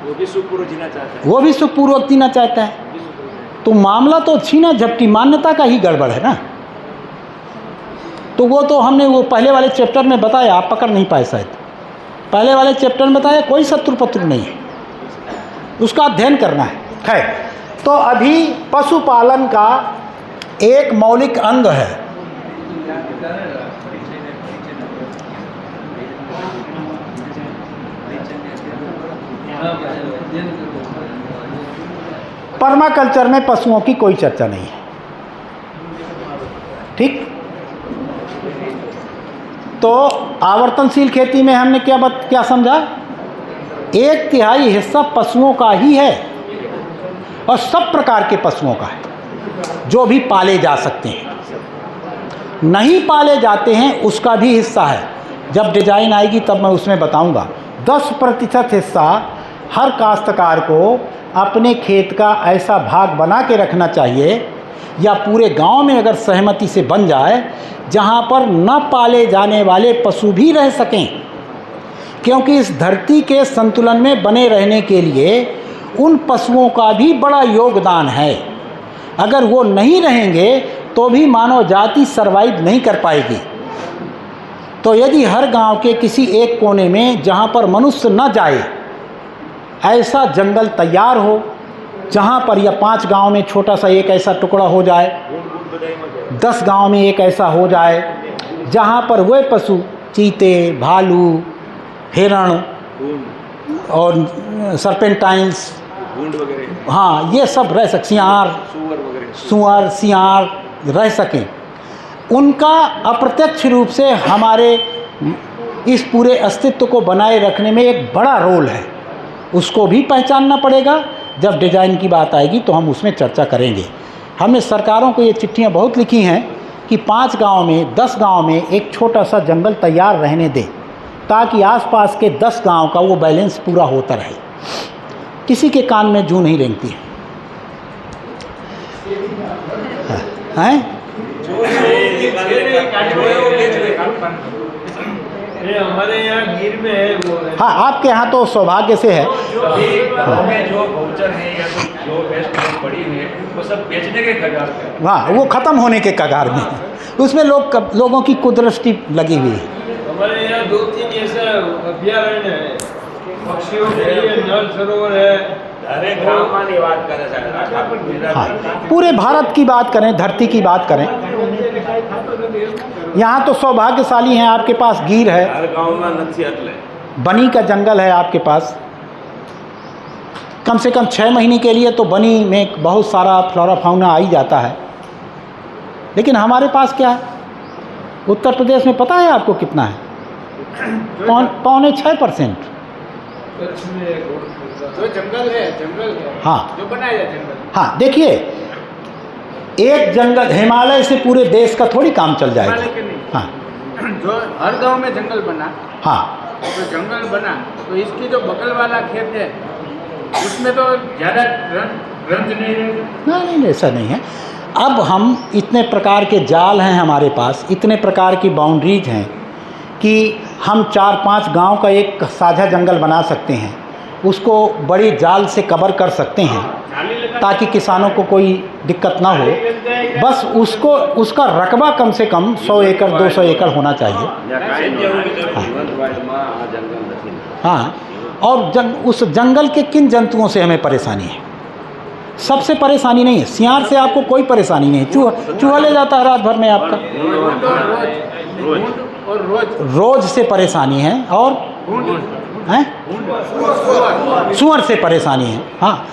वो भी सुखपूर्वक जीना चाहता है। वो भी सुखपूर्वक जीना चाहता है। तो मामला तो छीना झपटी मान्यता का ही गड़बड़ है ना। तो वो तो हमने वो पहले वाले चैप्टर में बताया, आप पकड़ नहीं पाए शायद। पहले वाले चैप्टर में बताया कोई शत्रु पत्रु नहीं है, उसका अध्ययन करना है। खैर, तो अभी पशुपालन का एक मौलिक अंग है। पर्माकल्चर में पशुओं की कोई चर्चा नहीं है, ठीक। तो आवर्तनशील खेती में हमने क्या समझा, 1/3 हिस्सा पशुओं का ही है और सब प्रकार के पशुओं का है जो भी पाले जा सकते हैं। नहीं पाले जाते हैं उसका भी हिस्सा है, जब डिजाइन आएगी तब मैं उसमें बताऊंगा। 10% हिस्सा हर काश्तकार को अपने खेत का ऐसा भाग बना के रखना चाहिए, या पूरे गांव में अगर सहमति से बन जाए, जहां पर न पाले जाने वाले पशु भी रह सकें, क्योंकि इस धरती के संतुलन में बने रहने के लिए उन पशुओं का भी बड़ा योगदान है। अगर वो नहीं रहेंगे तो भी मानव जाति सर्वाइव नहीं कर पाएगी। तो यदि हर गांव के किसी एक कोने में जहां पर मनुष्य न जाए ऐसा जंगल तैयार हो, जहां पर या 5 गांव में छोटा सा एक ऐसा टुकड़ा हो जाए, 10 गांव में एक ऐसा हो जाए, जहां पर वह पशु चीते, भालू, हिरण और सर्पेंटाइन्स, हाँ, ये सब रह सकें, सुअर, सियार रह सकें, उनका अप्रत्यक्ष रूप से हमारे इस पूरे अस्तित्व को बनाए रखने में एक बड़ा रोल है। उसको भी पहचानना पड़ेगा। जब डिज़ाइन की बात आएगी तो हम उसमें चर्चा करेंगे। हमने सरकारों को ये चिट्ठियाँ बहुत लिखी हैं कि 5 गांव में, 10 गांव में एक छोटा सा जंगल तैयार रहने दें, ताकि आसपास के 10 गांव का वो बैलेंस पूरा होता रहे। किसी के कान में जूं नहीं रेंगती है, हैं? हमारे यहाँ गिर में है वो है। हाँ, आपके यहाँ तो सौभाग्य से है। गाँव में जो गौचर है या जो वेस्ट पड़ी हुई है वो सब बेचने के कगार पे है। हाँ, वो ख़त्म होने के कगार में है। उसमें लोगों की कुदृष्टि लगी हुई है। हमारे यहाँ 2-3 ऐसा अभयारण्य है, पक्षियों के लिए नल सरोवर है। अरे गाँव में बात करें, हाँ, पूरे भारत की बात करें, धरती की बात करें, यहाँ तो सौभाग्यशाली हैं। आपके पास गिर है, हर गाँव में नक्सी अटले, बनी का जंगल है आपके पास। कम से कम 6 महीने के लिए तो बनी में बहुत सारा फ्लोरा फाउना आ ही जाता है। लेकिन हमारे पास क्या है, उत्तर प्रदेश में पता है आपको कितना है? 5.6%। जो जंगल है हाँ, जो बनाया है जंगल। हाँ, देखिए, एक जंगल हिमालय से पूरे देश का थोड़ी काम चल जाएगा। हाँ, जो हर गांव में जंगल बना, हाँ, तो जंगल बना तो इसकी जो बगल वाला खेत है उसमें तो ज़्यादा रंज नहीं रहेगा। नहीं, ऐसा नहीं है। अब हम इतने प्रकार के जाल हैं हमारे पास, इतने प्रकार की बाउंड्रीज हैं कि हम 4-5 गांव का एक साझा जंगल बना सकते हैं, उसको बड़ी जाल से कवर कर सकते हैं ताकि किसानों को कोई दिक्कत ना हो। बस उसका रकबा कम से कम 100 एकड़ 200 एकड़ होना चाहिए। हाँ, और उस जंगल के किन जंतुओं से हमें परेशानी है? सबसे परेशानी नहीं है, सियार से आपको कोई परेशानी नहीं है। चूहा ले जाता है रात भर में आपका, रोज से परेशानी है, और हैं सुअर से परेशानी है। हाँ,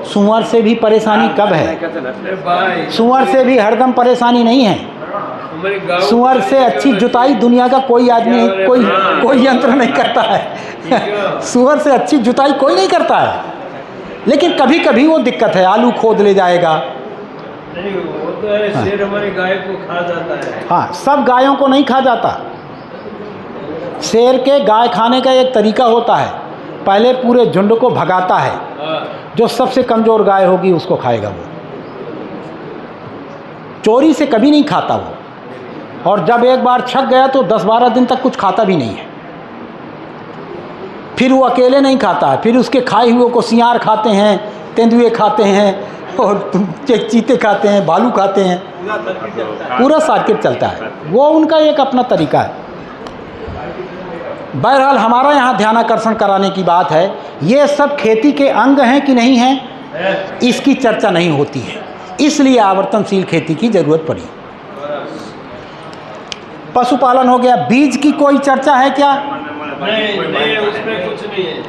सुअर से भी परेशानी कब है? सुअर से भी हरदम परेशानी नहीं है। सुअर से अच्छी जुताई दुनिया का कोई आदमी, कोई यंत्र नहीं करता है। सुअर से अच्छी जुताई कोई नहीं करता है, लेकिन कभी कभी वो दिक्कत है, आलू खोद ले जाएगा। नहीं, वो तो है, शेर हमारी गाय को खा जाता है। हाँ, सब गायों को नहीं खा जाता। शेर के गाय खाने का एक तरीका होता है, पहले पूरे झुंड को भगाता है, जो सबसे कमज़ोर गाय होगी उसको खाएगा वो। चोरी से कभी नहीं खाता वो, और जब एक बार छक गया तो 10-12 दिन तक कुछ खाता भी नहीं है। फिर वो अकेले नहीं खाता है, फिर उसके खाए हुए को सियार खाते हैं, तेंदुए खाते हैं, और चीते खाते हैं, भालू खाते हैं, पूरा सर्किट चलता है। वो उनका एक अपना तरीका है। बहरहाल हमारा यहाँ ध्यानाकर्षण कराने की बात है, ये सब खेती के अंग हैं कि नहीं हैं? इसकी चर्चा नहीं होती है, इसलिए आवर्तनशील खेती की जरूरत पड़ी। पशुपालन हो गया, बीज की कोई चर्चा है क्या? नहीं, उसमें कुछ नहीं है।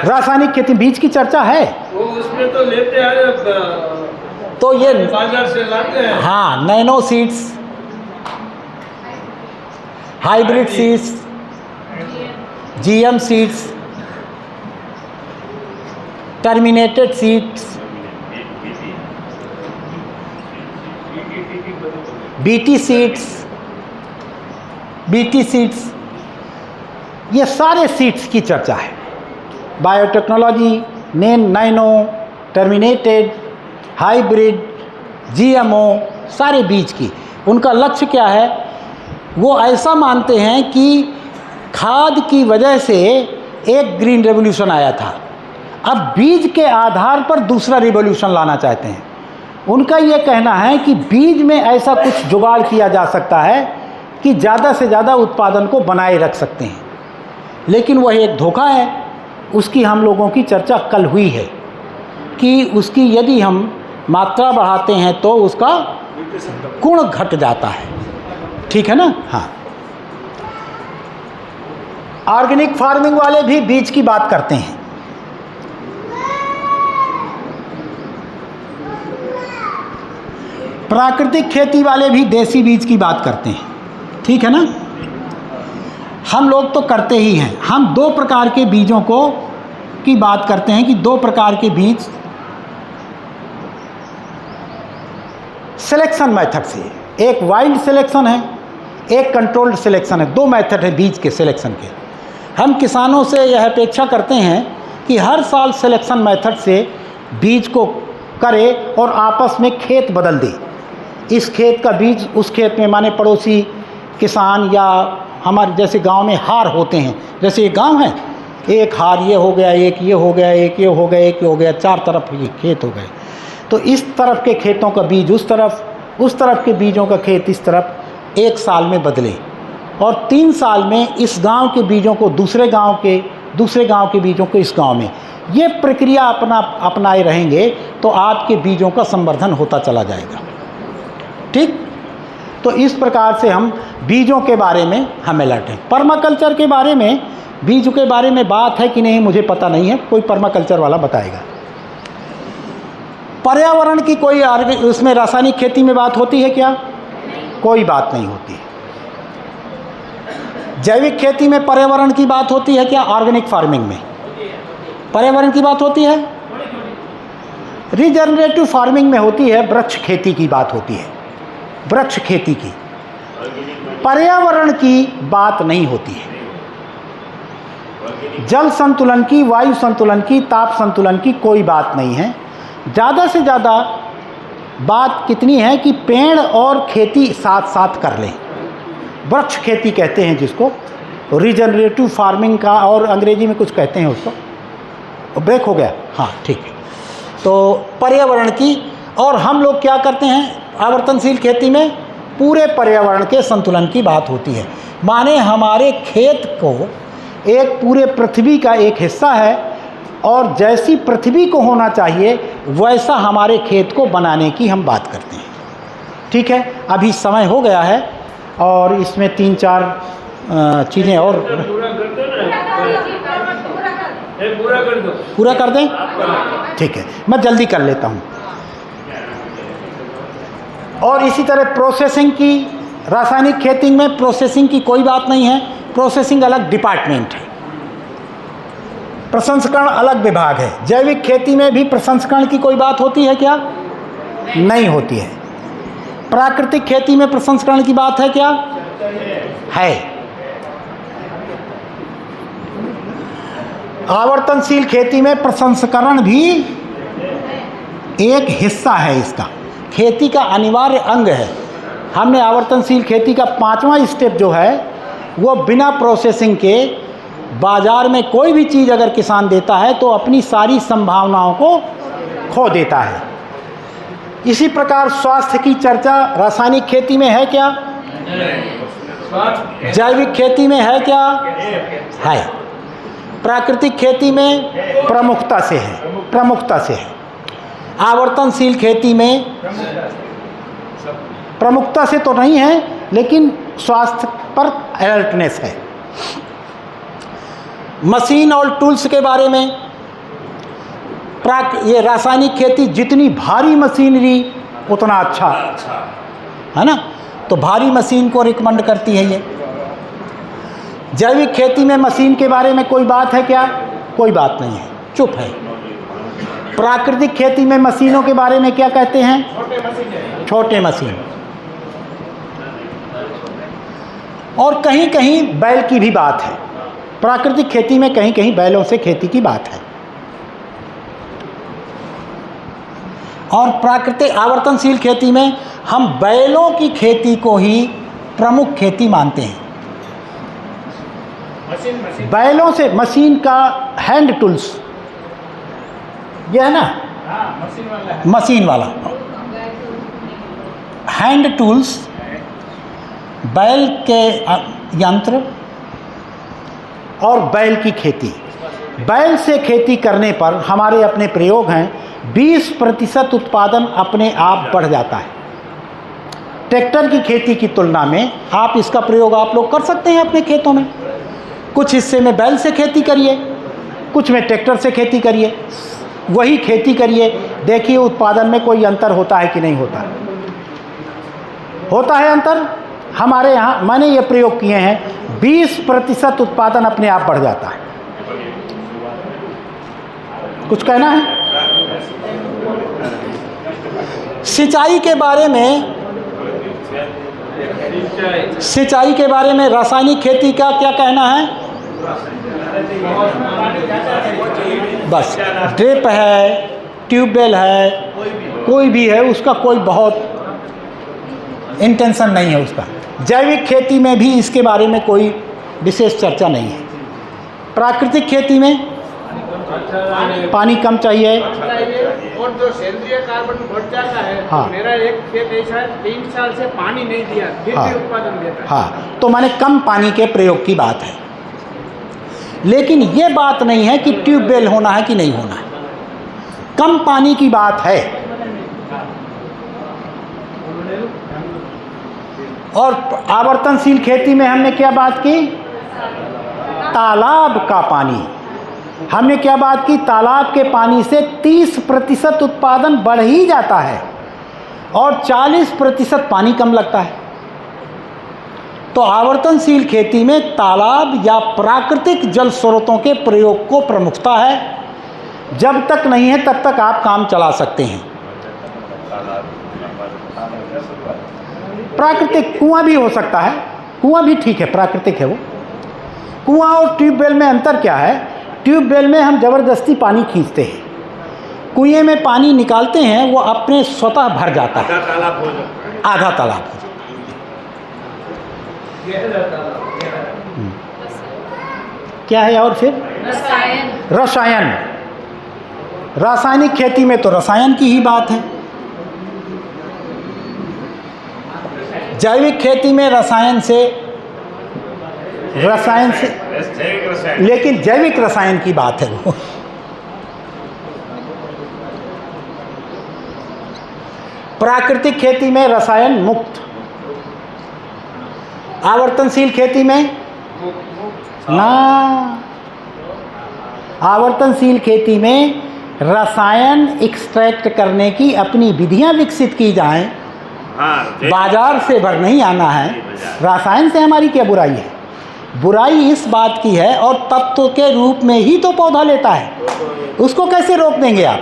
रासायनिक खेती बीज की चर्चा है, वो उसमें तो लेते हैं, तो ये बाजार से लाते हैं। हाँ, nano seeds, hybrid seeds, GM seeds, terminated seeds, BT seeds, ये सारे सीड्स की चर्चा है। Biotechnology, nano, terminated, hybrid, GMO, सारे बीज की, उनका लक्ष्य क्या है? वो ऐसा मानते हैं कि खाद की वजह से एक ग्रीन रेवोल्यूशन आया था, अब बीज के आधार पर दूसरा रिवॉल्यूशन लाना चाहते हैं। उनका ये कहना है कि बीज में ऐसा कुछ जुगाड़ किया जा सकता है कि ज़्यादा से ज़्यादा उत्पादन को बनाए रख सकते हैं, लेकिन वह एक धोखा है। उसकी हम लोगों की चर्चा कल हुई है कि उसकी यदि हम मात्रा बढ़ाते हैं तो उसका गुण घट जाता है, ठीक है ना? हाँ, ऑर्गेनिक फार्मिंग वाले भी बीज की बात करते हैं। प्राकृतिक खेती वाले भी देसी बीज की बात करते हैं, ठीक है ना? हम लोग तो करते ही हैं। हम दो प्रकार के बीजों को की बात करते हैं कि दो प्रकार के बीज सिलेक्शन मेथड से, एक वाइल्ड सिलेक्शन है, एक कंट्रोल्ड सिलेक्शन है। दो मेथड है बीज के सिलेक्शन के। हम किसानों से यह अपेक्षा करते हैं कि हर साल सिलेक्शन मेथड से बीज को करे और आपस में खेत बदल दे। इस खेत का बीज उस खेत में, माने पड़ोसी किसान या हमारे जैसे गांव में हार होते हैं, जैसे ये गांव है, एक हार ये हो गया, एक ये हो गया, एक ये हो गया, एक ये हो गया, चार तरफ ये खेत हो गए। तो इस तरफ के खेतों का बीज उस तरफ के बीजों का खेत इस तरफ एक साल में बदले, और 3 साल में इस गांव के बीजों को दूसरे गांव के बीजों को इस गांव में, ये प्रक्रिया अपनाए रहेंगे तो आपके बीजों का संवर्धन होता चला जाएगा, ठीक? तो इस प्रकार से हम बीजों के बारे में हम अलर्ट हैं। पर्माकल्चर के बारे में, बीजों के बारे में बात है कि नहीं मुझे पता नहीं है, कोई पर्माकल्चर वाला बताएगा। पर्यावरण की कोई उसमें रासायनिक खेती में बात होती है क्या? कोई बात नहीं होती है। जैविक खेती में पर्यावरण की बात होती है क्या? ऑर्गेनिक फार्मिंग में पर्यावरण की बात होती है? रिजनरेटिव फार्मिंग में होती है, वृक्ष खेती की बात होती है, वृक्ष खेती की। पर्यावरण की बात नहीं होती है। जल संतुलन की, वायु संतुलन की, ताप संतुलन की कोई बात नहीं है। ज़्यादा से ज़्यादा बात कितनी है कि पेड़ और खेती साथ साथ कर लें। वृक्ष खेती कहते हैं जिसको, रिजनरेटिव फार्मिंग का, और अंग्रेजी में कुछ कहते हैं उसको। ब्रेक हो गया? हाँ, ठीक है। तो पर्यावरण की, और हम लोग क्या करते हैं आवर्तनशील खेती में? पूरे पर्यावरण के संतुलन की बात होती है। माने हमारे खेत को एक पूरे पृथ्वी का एक हिस्सा है, और जैसी पृथ्वी को होना चाहिए वैसा हमारे खेत को बनाने की हम बात करते हैं, ठीक है? अभी समय हो गया है और इसमें 3-4 चीज़ें और पूरा कर दें, ठीक है? मैं जल्दी कर लेता हूँ। और इसी तरह प्रोसेसिंग की, रासायनिक खेती में प्रोसेसिंग की कोई बात नहीं है। प्रोसेसिंग अलग डिपार्टमेंट है, प्रसंस्करण अलग विभाग है। जैविक खेती में भी प्रसंस्करण की कोई बात होती है क्या? नहीं होती है। प्राकृतिक खेती में प्रसंस्करण की बात है क्या? है। आवर्तनशील खेती में प्रसंस्करण भी एक हिस्सा है, इसका खेती का अनिवार्य अंग है। हमने आवर्तनशील खेती का 5वां स्टेप जो है वो बिना प्रोसेसिंग के बाज़ार में कोई भी चीज़ अगर किसान देता है तो अपनी सारी संभावनाओं को खो देता है। इसी प्रकार स्वास्थ्य की चर्चा रासायनिक खेती में है क्या? जैविक खेती में है क्या? है। प्राकृतिक खेती में प्रमुखता से है। आवर्तनशील खेती में प्रमुखता से तो नहीं है, लेकिन स्वास्थ्य पर अलर्टनेस है। मशीन और टूल्स के बारे में, ये रासायनिक खेती जितनी भारी मशीनरी उतना अच्छा है ना, तो भारी मशीन को रिकमेंड करती है ये। जैविक खेती में मशीन के बारे में कोई बात है क्या? कोई बात नहीं है, चुप है। प्राकृतिक खेती में मशीनों के बारे में क्या कहते हैं? छोटे मशीन। और कहीं कहीं बैल की भी बात है। प्राकृतिक खेती में कहीं कहीं बैलों से खेती की बात है। और प्राकृतिक आवर्तनशील खेती में हम बैलों की खेती को ही प्रमुख खेती मानते हैं। बैलों से मशीन का हैंड टूल्स, यह है ना, मशीन वाला हैंड टूल्स, बैल के यंत्र और बैल की खेती। बैल से खेती करने पर हमारे अपने प्रयोग हैं, 20% उत्पादन अपने आप बढ़ जाता है। ट्रैक्टर की खेती की तुलना में आप इसका प्रयोग आप लोग कर सकते हैं अपने खेतों में। कुछ हिस्से में बैल से खेती करिए, कुछ में ट्रैक्टर से खेती करिए, वही खेती करिए, देखिए उत्पादन में कोई अंतर होता है कि नहीं होता है। होता है अंतर। हमारे यहाँ मैंने ये प्रयोग किए हैं, 20% उत्पादन अपने आप बढ़ जाता है। कुछ कहना है? सिंचाई के बारे में, सिंचाई के बारे में रासायनिक खेती का क्या कहना है? बस ड्रिप है, ट्यूबवेल है, कोई भी है, उसका कोई बहुत इंटेंशन नहीं है उसका। जैविक खेती में भी इसके बारे में कोई विशेष चर्चा नहीं है। प्राकृतिक खेती में पानी कम चाहिए और जो सेंद्रीय कार्बन बढ़ जाता है। हाँ। मेरा एक खेत ऐसा है, 3 साल से पानी नहीं दिया, फिर हाँ। भी उत्पादन देता है। हाँ, तो मैंने कम पानी के प्रयोग की बात है, लेकिन ये बात नहीं है कि ट्यूबवेल होना है कि नहीं होना है। कम पानी की बात है। और आवर्तनशील खेती में हमने क्या बात की? तालाब का पानी। हमने क्या बात की? तालाब के पानी से 30% उत्पादन बढ़ ही जाता है और 40% पानी कम लगता है। तो आवर्तनशील खेती में तालाब या प्राकृतिक जल स्रोतों के प्रयोग को प्रमुखता है। जब तक नहीं है तब तक आप काम चला सकते हैं। प्राकृतिक कुआं भी हो सकता है, कुआं भी ठीक है, प्राकृतिक है वो। कुआं और ट्यूबवेल में अंतर क्या है? ट्यूबवेल में हम ज़बरदस्ती पानी खींचते हैं, कुएं में पानी निकालते हैं, वो अपने स्वतः भर जाता है, आधा तालाब हो जाता है। क्या है? और फिर रसायन। रासायनिक खेती में तो रसायन की ही बात है। जैविक खेती में रसायन से, लेकिन जैविक रसायन की बात है वो। प्राकृतिक खेती में रसायन मुक्त, आवर्तनशील खेती में ना, आवर्तनशील खेती में रसायन एक्सट्रैक्ट करने की अपनी विधियां विकसित की जाएं। बाजार से भर नहीं आना है। रसायन से हमारी क्या बुराई है? बुराई इस बात की है, और तत्व के रूप में ही तो पौधा लेता है, उसको कैसे रोक देंगे आप?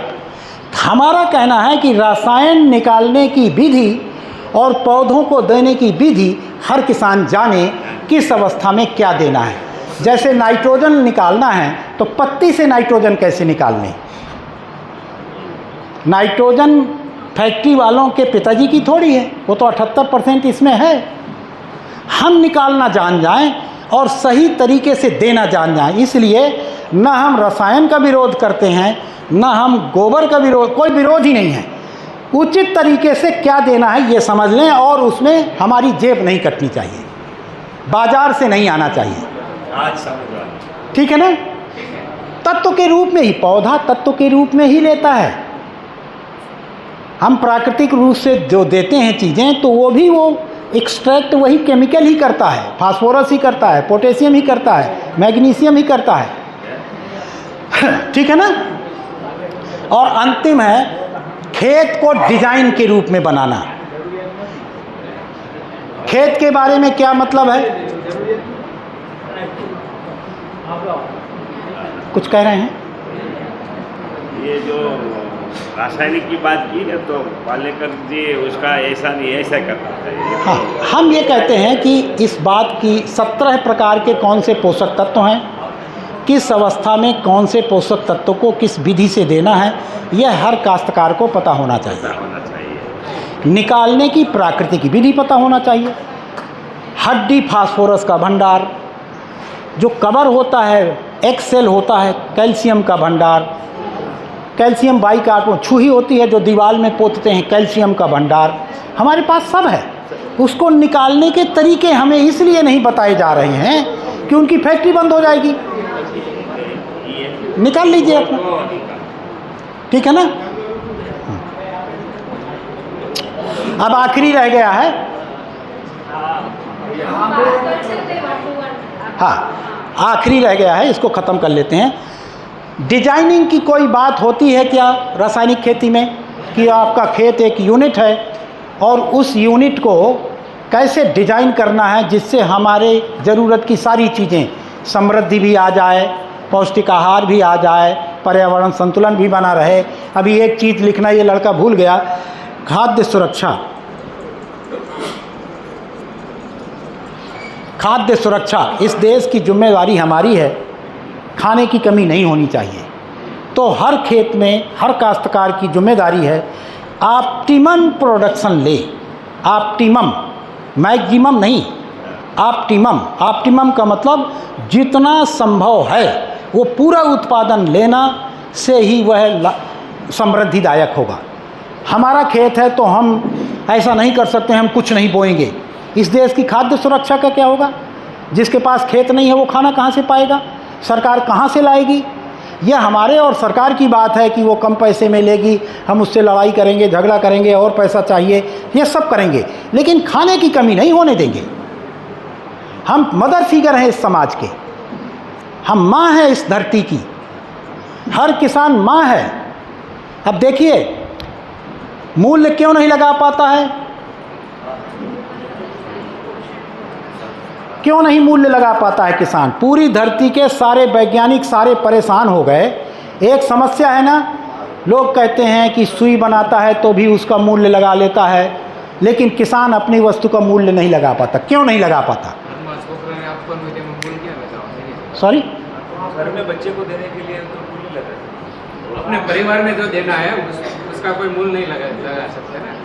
हमारा कहना है कि रसायन निकालने की विधि और पौधों को देने की विधि हर किसान जाने किस अवस्था में क्या देना है। जैसे नाइट्रोजन निकालना है तो पत्ती से नाइट्रोजन कैसे निकालने? नाइट्रोजन फैक्ट्री वालों के पिताजी की थोड़ी है, वो तो 78% इसमें है। हम निकालना जान जाएं और सही तरीके से देना जान जाएं। इसलिए न हम रसायन का विरोध करते हैं, न हम गोबर का विरोध, कोई विरोध ही नहीं है। उचित तरीके से क्या देना है ये समझ लें, और उसमें हमारी जेब नहीं कटनी चाहिए, बाजार से नहीं आना चाहिए। ठीक है ना? तत्व के रूप में ही, पौधा तत्व के रूप में ही लेता है। हम प्राकृतिक रूप से जो देते हैं चीज़ें तो वो भी वो एक्सट्रैक्ट वही केमिकल ही करता है, फास्फोरस ही करता है, पोटेशियम ही करता है, मैग्नीशियम ही करता है। ठीक है ना। और अंतिम है खेत को डिजाइन के रूप में बनाना। खेत के बारे में क्या मतलब है? कुछ कह रहे हैं? ये जो रासायनिक की बात की ना, तो पालेकर जी उसका ऐसा नहीं ऐसा करता है। हाँ, हम ये कहते हैं कि इस बात की 17 प्रकार के कौन से पोषक तत्व हैं, किस अवस्था में कौन से पोषक तत्व को किस विधि से देना है, यह हर काश्तकार को पता होना चाहिए। होना चाहिए। निकालने की प्राकृतिक विधि पता होना चाहिए। हड्डी फास्फोरस का भंडार, जो कवर होता है, एक्सेल होता है, कैल्शियम का भंडार, कैल्शियम बाइकार्बोनेट, छुही होती है जो दीवार में पोतते हैं, कैल्शियम का भंडार हमारे पास सब है। उसको निकालने के तरीके हमें इसलिए नहीं बताए जा रहे हैं कि उनकी फैक्ट्री बंद हो जाएगी। निकाल लीजिए अपना, ठीक है ना। अब आखिरी रह गया है, हाँ आखिरी रह गया है, इसको ख़त्म कर लेते हैं। डिजाइनिंग की कोई बात होती है क्या रासायनिक खेती में, कि आपका खेत एक यूनिट है और उस यूनिट को कैसे डिजाइन करना है जिससे हमारे ज़रूरत की सारी चीज़ें, समृद्धि भी आ जाए, पौष्टिक आहार भी आ जाए, पर्यावरण संतुलन भी बना रहे। अभी एक चीज़ लिखना ये लड़का भूल गया, खाद्य सुरक्षा। खाद्य सुरक्षा इस देश की जिम्मेदारी हमारी है, खाने की कमी नहीं होनी चाहिए। तो हर खेत में हर काश्तकार की जिम्मेदारी है ऑप्टिमम प्रोडक्शन ले। ऑप्टिमम, मैक्सिमम नहीं, ऑप्टिमम। ऑप्टिमम का मतलब जितना संभव है वो पूरा उत्पादन लेना से ही वह समृद्धिदायक होगा। हमारा खेत है तो हम ऐसा नहीं कर सकते हम कुछ नहीं बोएंगे। इस देश की खाद्य सुरक्षा का क्या होगा? जिसके पास खेत नहीं है वो खाना कहाँ से पाएगा? सरकार कहाँ से लाएगी? यह हमारे और सरकार की बात है कि वो कम पैसे में लेगी, हम उससे लड़ाई करेंगे, झगड़ा करेंगे, और पैसा चाहिए, ये सब करेंगे, लेकिन खाने की कमी नहीं होने देंगे। हम मदर फिगर हैं इस समाज के, हम माँ हैं इस धरती की, हर किसान माँ है। अब देखिए मूल्य क्यों नहीं लगा पाता है, क्यों नहीं मूल्य लगा पाता है किसान? पूरी धरती के सारे वैज्ञानिक सारे परेशान हो गए। एक समस्या है ना, लोग कहते हैं कि सुई बनाता है तो भी उसका मूल्य लगा लेता है, लेकिन किसान अपनी वस्तु का मूल्य नहीं लगा पाता। क्यों नहीं लगा पाता? सॉरी, घर में बच्चे को देने के लिए तो मूल्य लगा, अपने परिवार में जो देना है उसका कोई मूल्य नहीं लगा सकते ना।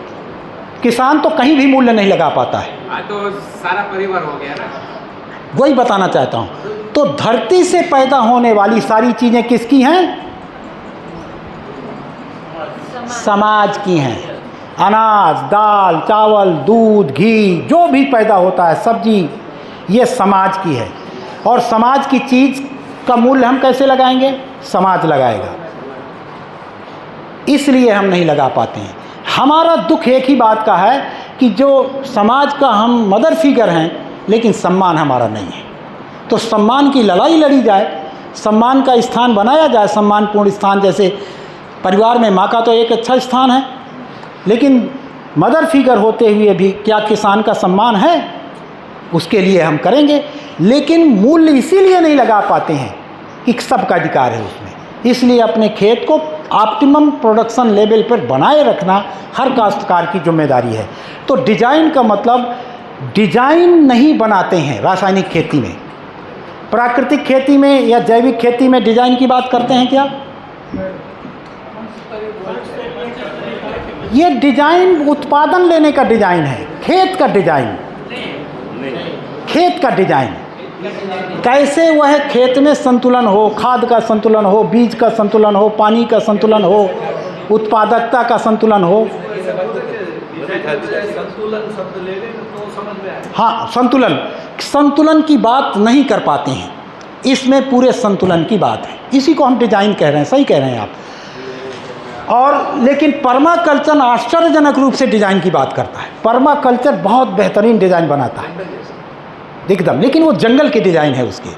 किसान तो कहीं भी मूल्य नहीं लगा पाता है। तो सारा परिवार हो गया ना, वही बताना चाहता हूँ। तो धरती से पैदा होने वाली सारी चीज़ें किसकी हैं? समाज की हैं। अनाज, दाल, चावल, दूध, घी, जो भी पैदा होता है, सब्जी, ये समाज की है। और समाज की चीज़ का मूल्य हम कैसे लगाएंगे? समाज लगाएगा। इसलिए हम नहीं लगा पाते हैं। हमारा दुख एक ही बात का है कि जो समाज का हम मदर फिगर हैं, लेकिन सम्मान हमारा नहीं है। तो सम्मान की लड़ाई लड़ी जाए, सम्मान का स्थान बनाया जाए, सम्मानपूर्ण स्थान। जैसे परिवार में माँ का तो एक अच्छा स्थान है, लेकिन मदर फिगर होते हुए भी क्या किसान का सम्मान है? उसके लिए हम करेंगे, लेकिन मूल्य इसीलिए नहीं लगा पाते हैं कि सबका अधिकार है उसमें। इसलिए अपने खेत को ऑप्टिमम प्रोडक्शन लेवल पर बनाए रखना हर काश्तकार की जिम्मेदारी है। तो डिजाइन का मतलब डिजाइन नहीं बनाते हैं रासायनिक खेती में। प्राकृतिक खेती में या जैविक खेती में डिजाइन की बात करते हैं क्या? ये डिजाइन उत्पादन लेने का डिजाइन है, खेत का डिजाइन। खेत का डिजाइन कैसे वह खेत में संतुलन हो, खाद का संतुलन हो, बीज का संतुलन हो, पानी का संतुलन हो, उत्पादकता का संतुलन हो। हाँ, संतुलन, संतुलन की बात नहीं कर पाते हैं, इसमें पूरे संतुलन की बात है। इसी को हम डिजाइन कह रहे हैं। सही कह रहे हैं आप। और लेकिन पर्माकल्चर आश्चर्यजनक रूप से डिज़ाइन की बात करता है। पर्माकल्चर बहुत बेहतरीन डिज़ाइन बनाता है एकदम, लेकिन वो जंगल की डिज़ाइन है उसकी,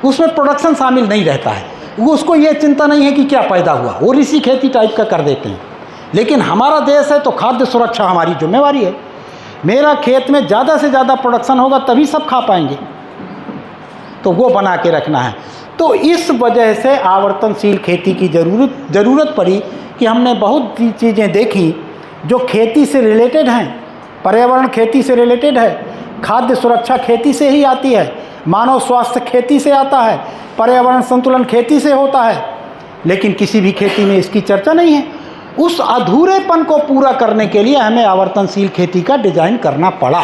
उसमें प्रोडक्शन शामिल नहीं रहता है। वो उसको ये चिंता नहीं है कि क्या पैदा हुआ, वो ऋषि खेती टाइप का कर देते हैं। लेकिन हमारा देश है तो खाद्य सुरक्षा हमारी जिम्मेवारी है। मेरा खेत में ज़्यादा से ज़्यादा प्रोडक्शन होगा तभी सब खा पाएंगे, तो वो बना के रखना है। तो इस वजह से आवर्तनशील खेती की ज़रूरत पड़ी कि हमने बहुत सी चीज़ें देखी जो खेती से रिलेटेड हैं। पर्यावरण खेती से रिलेटेड है, खाद्य सुरक्षा खेती से ही आती है, मानव स्वास्थ्य खेती से आता है, पर्यावरण संतुलन खेती से होता है, लेकिन किसी भी खेती में इसकी चर्चा नहीं है। उस अधूरेपन को पूरा करने के लिए हमें आवर्तनशील खेती का डिज़ाइन करना पड़ा।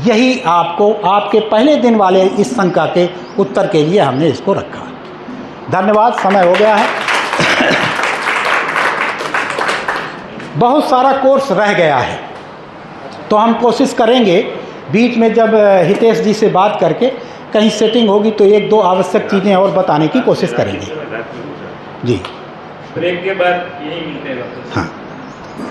यही आपको आपके पहले दिन वाले इस शंका के उत्तर के लिए हमने इसको रखा। धन्यवाद, समय हो गया है। बहुत सारा कोर्स रह गया है, तो हम कोशिश करेंगे बीच में जब हितेश जी से बात करके कहीं सेटिंग होगी तो एक दो आवश्यक चीज़ें और बताने की कोशिश करेंगे। जी, ब्रेक के बाद यही मिलते हैं। हाँ।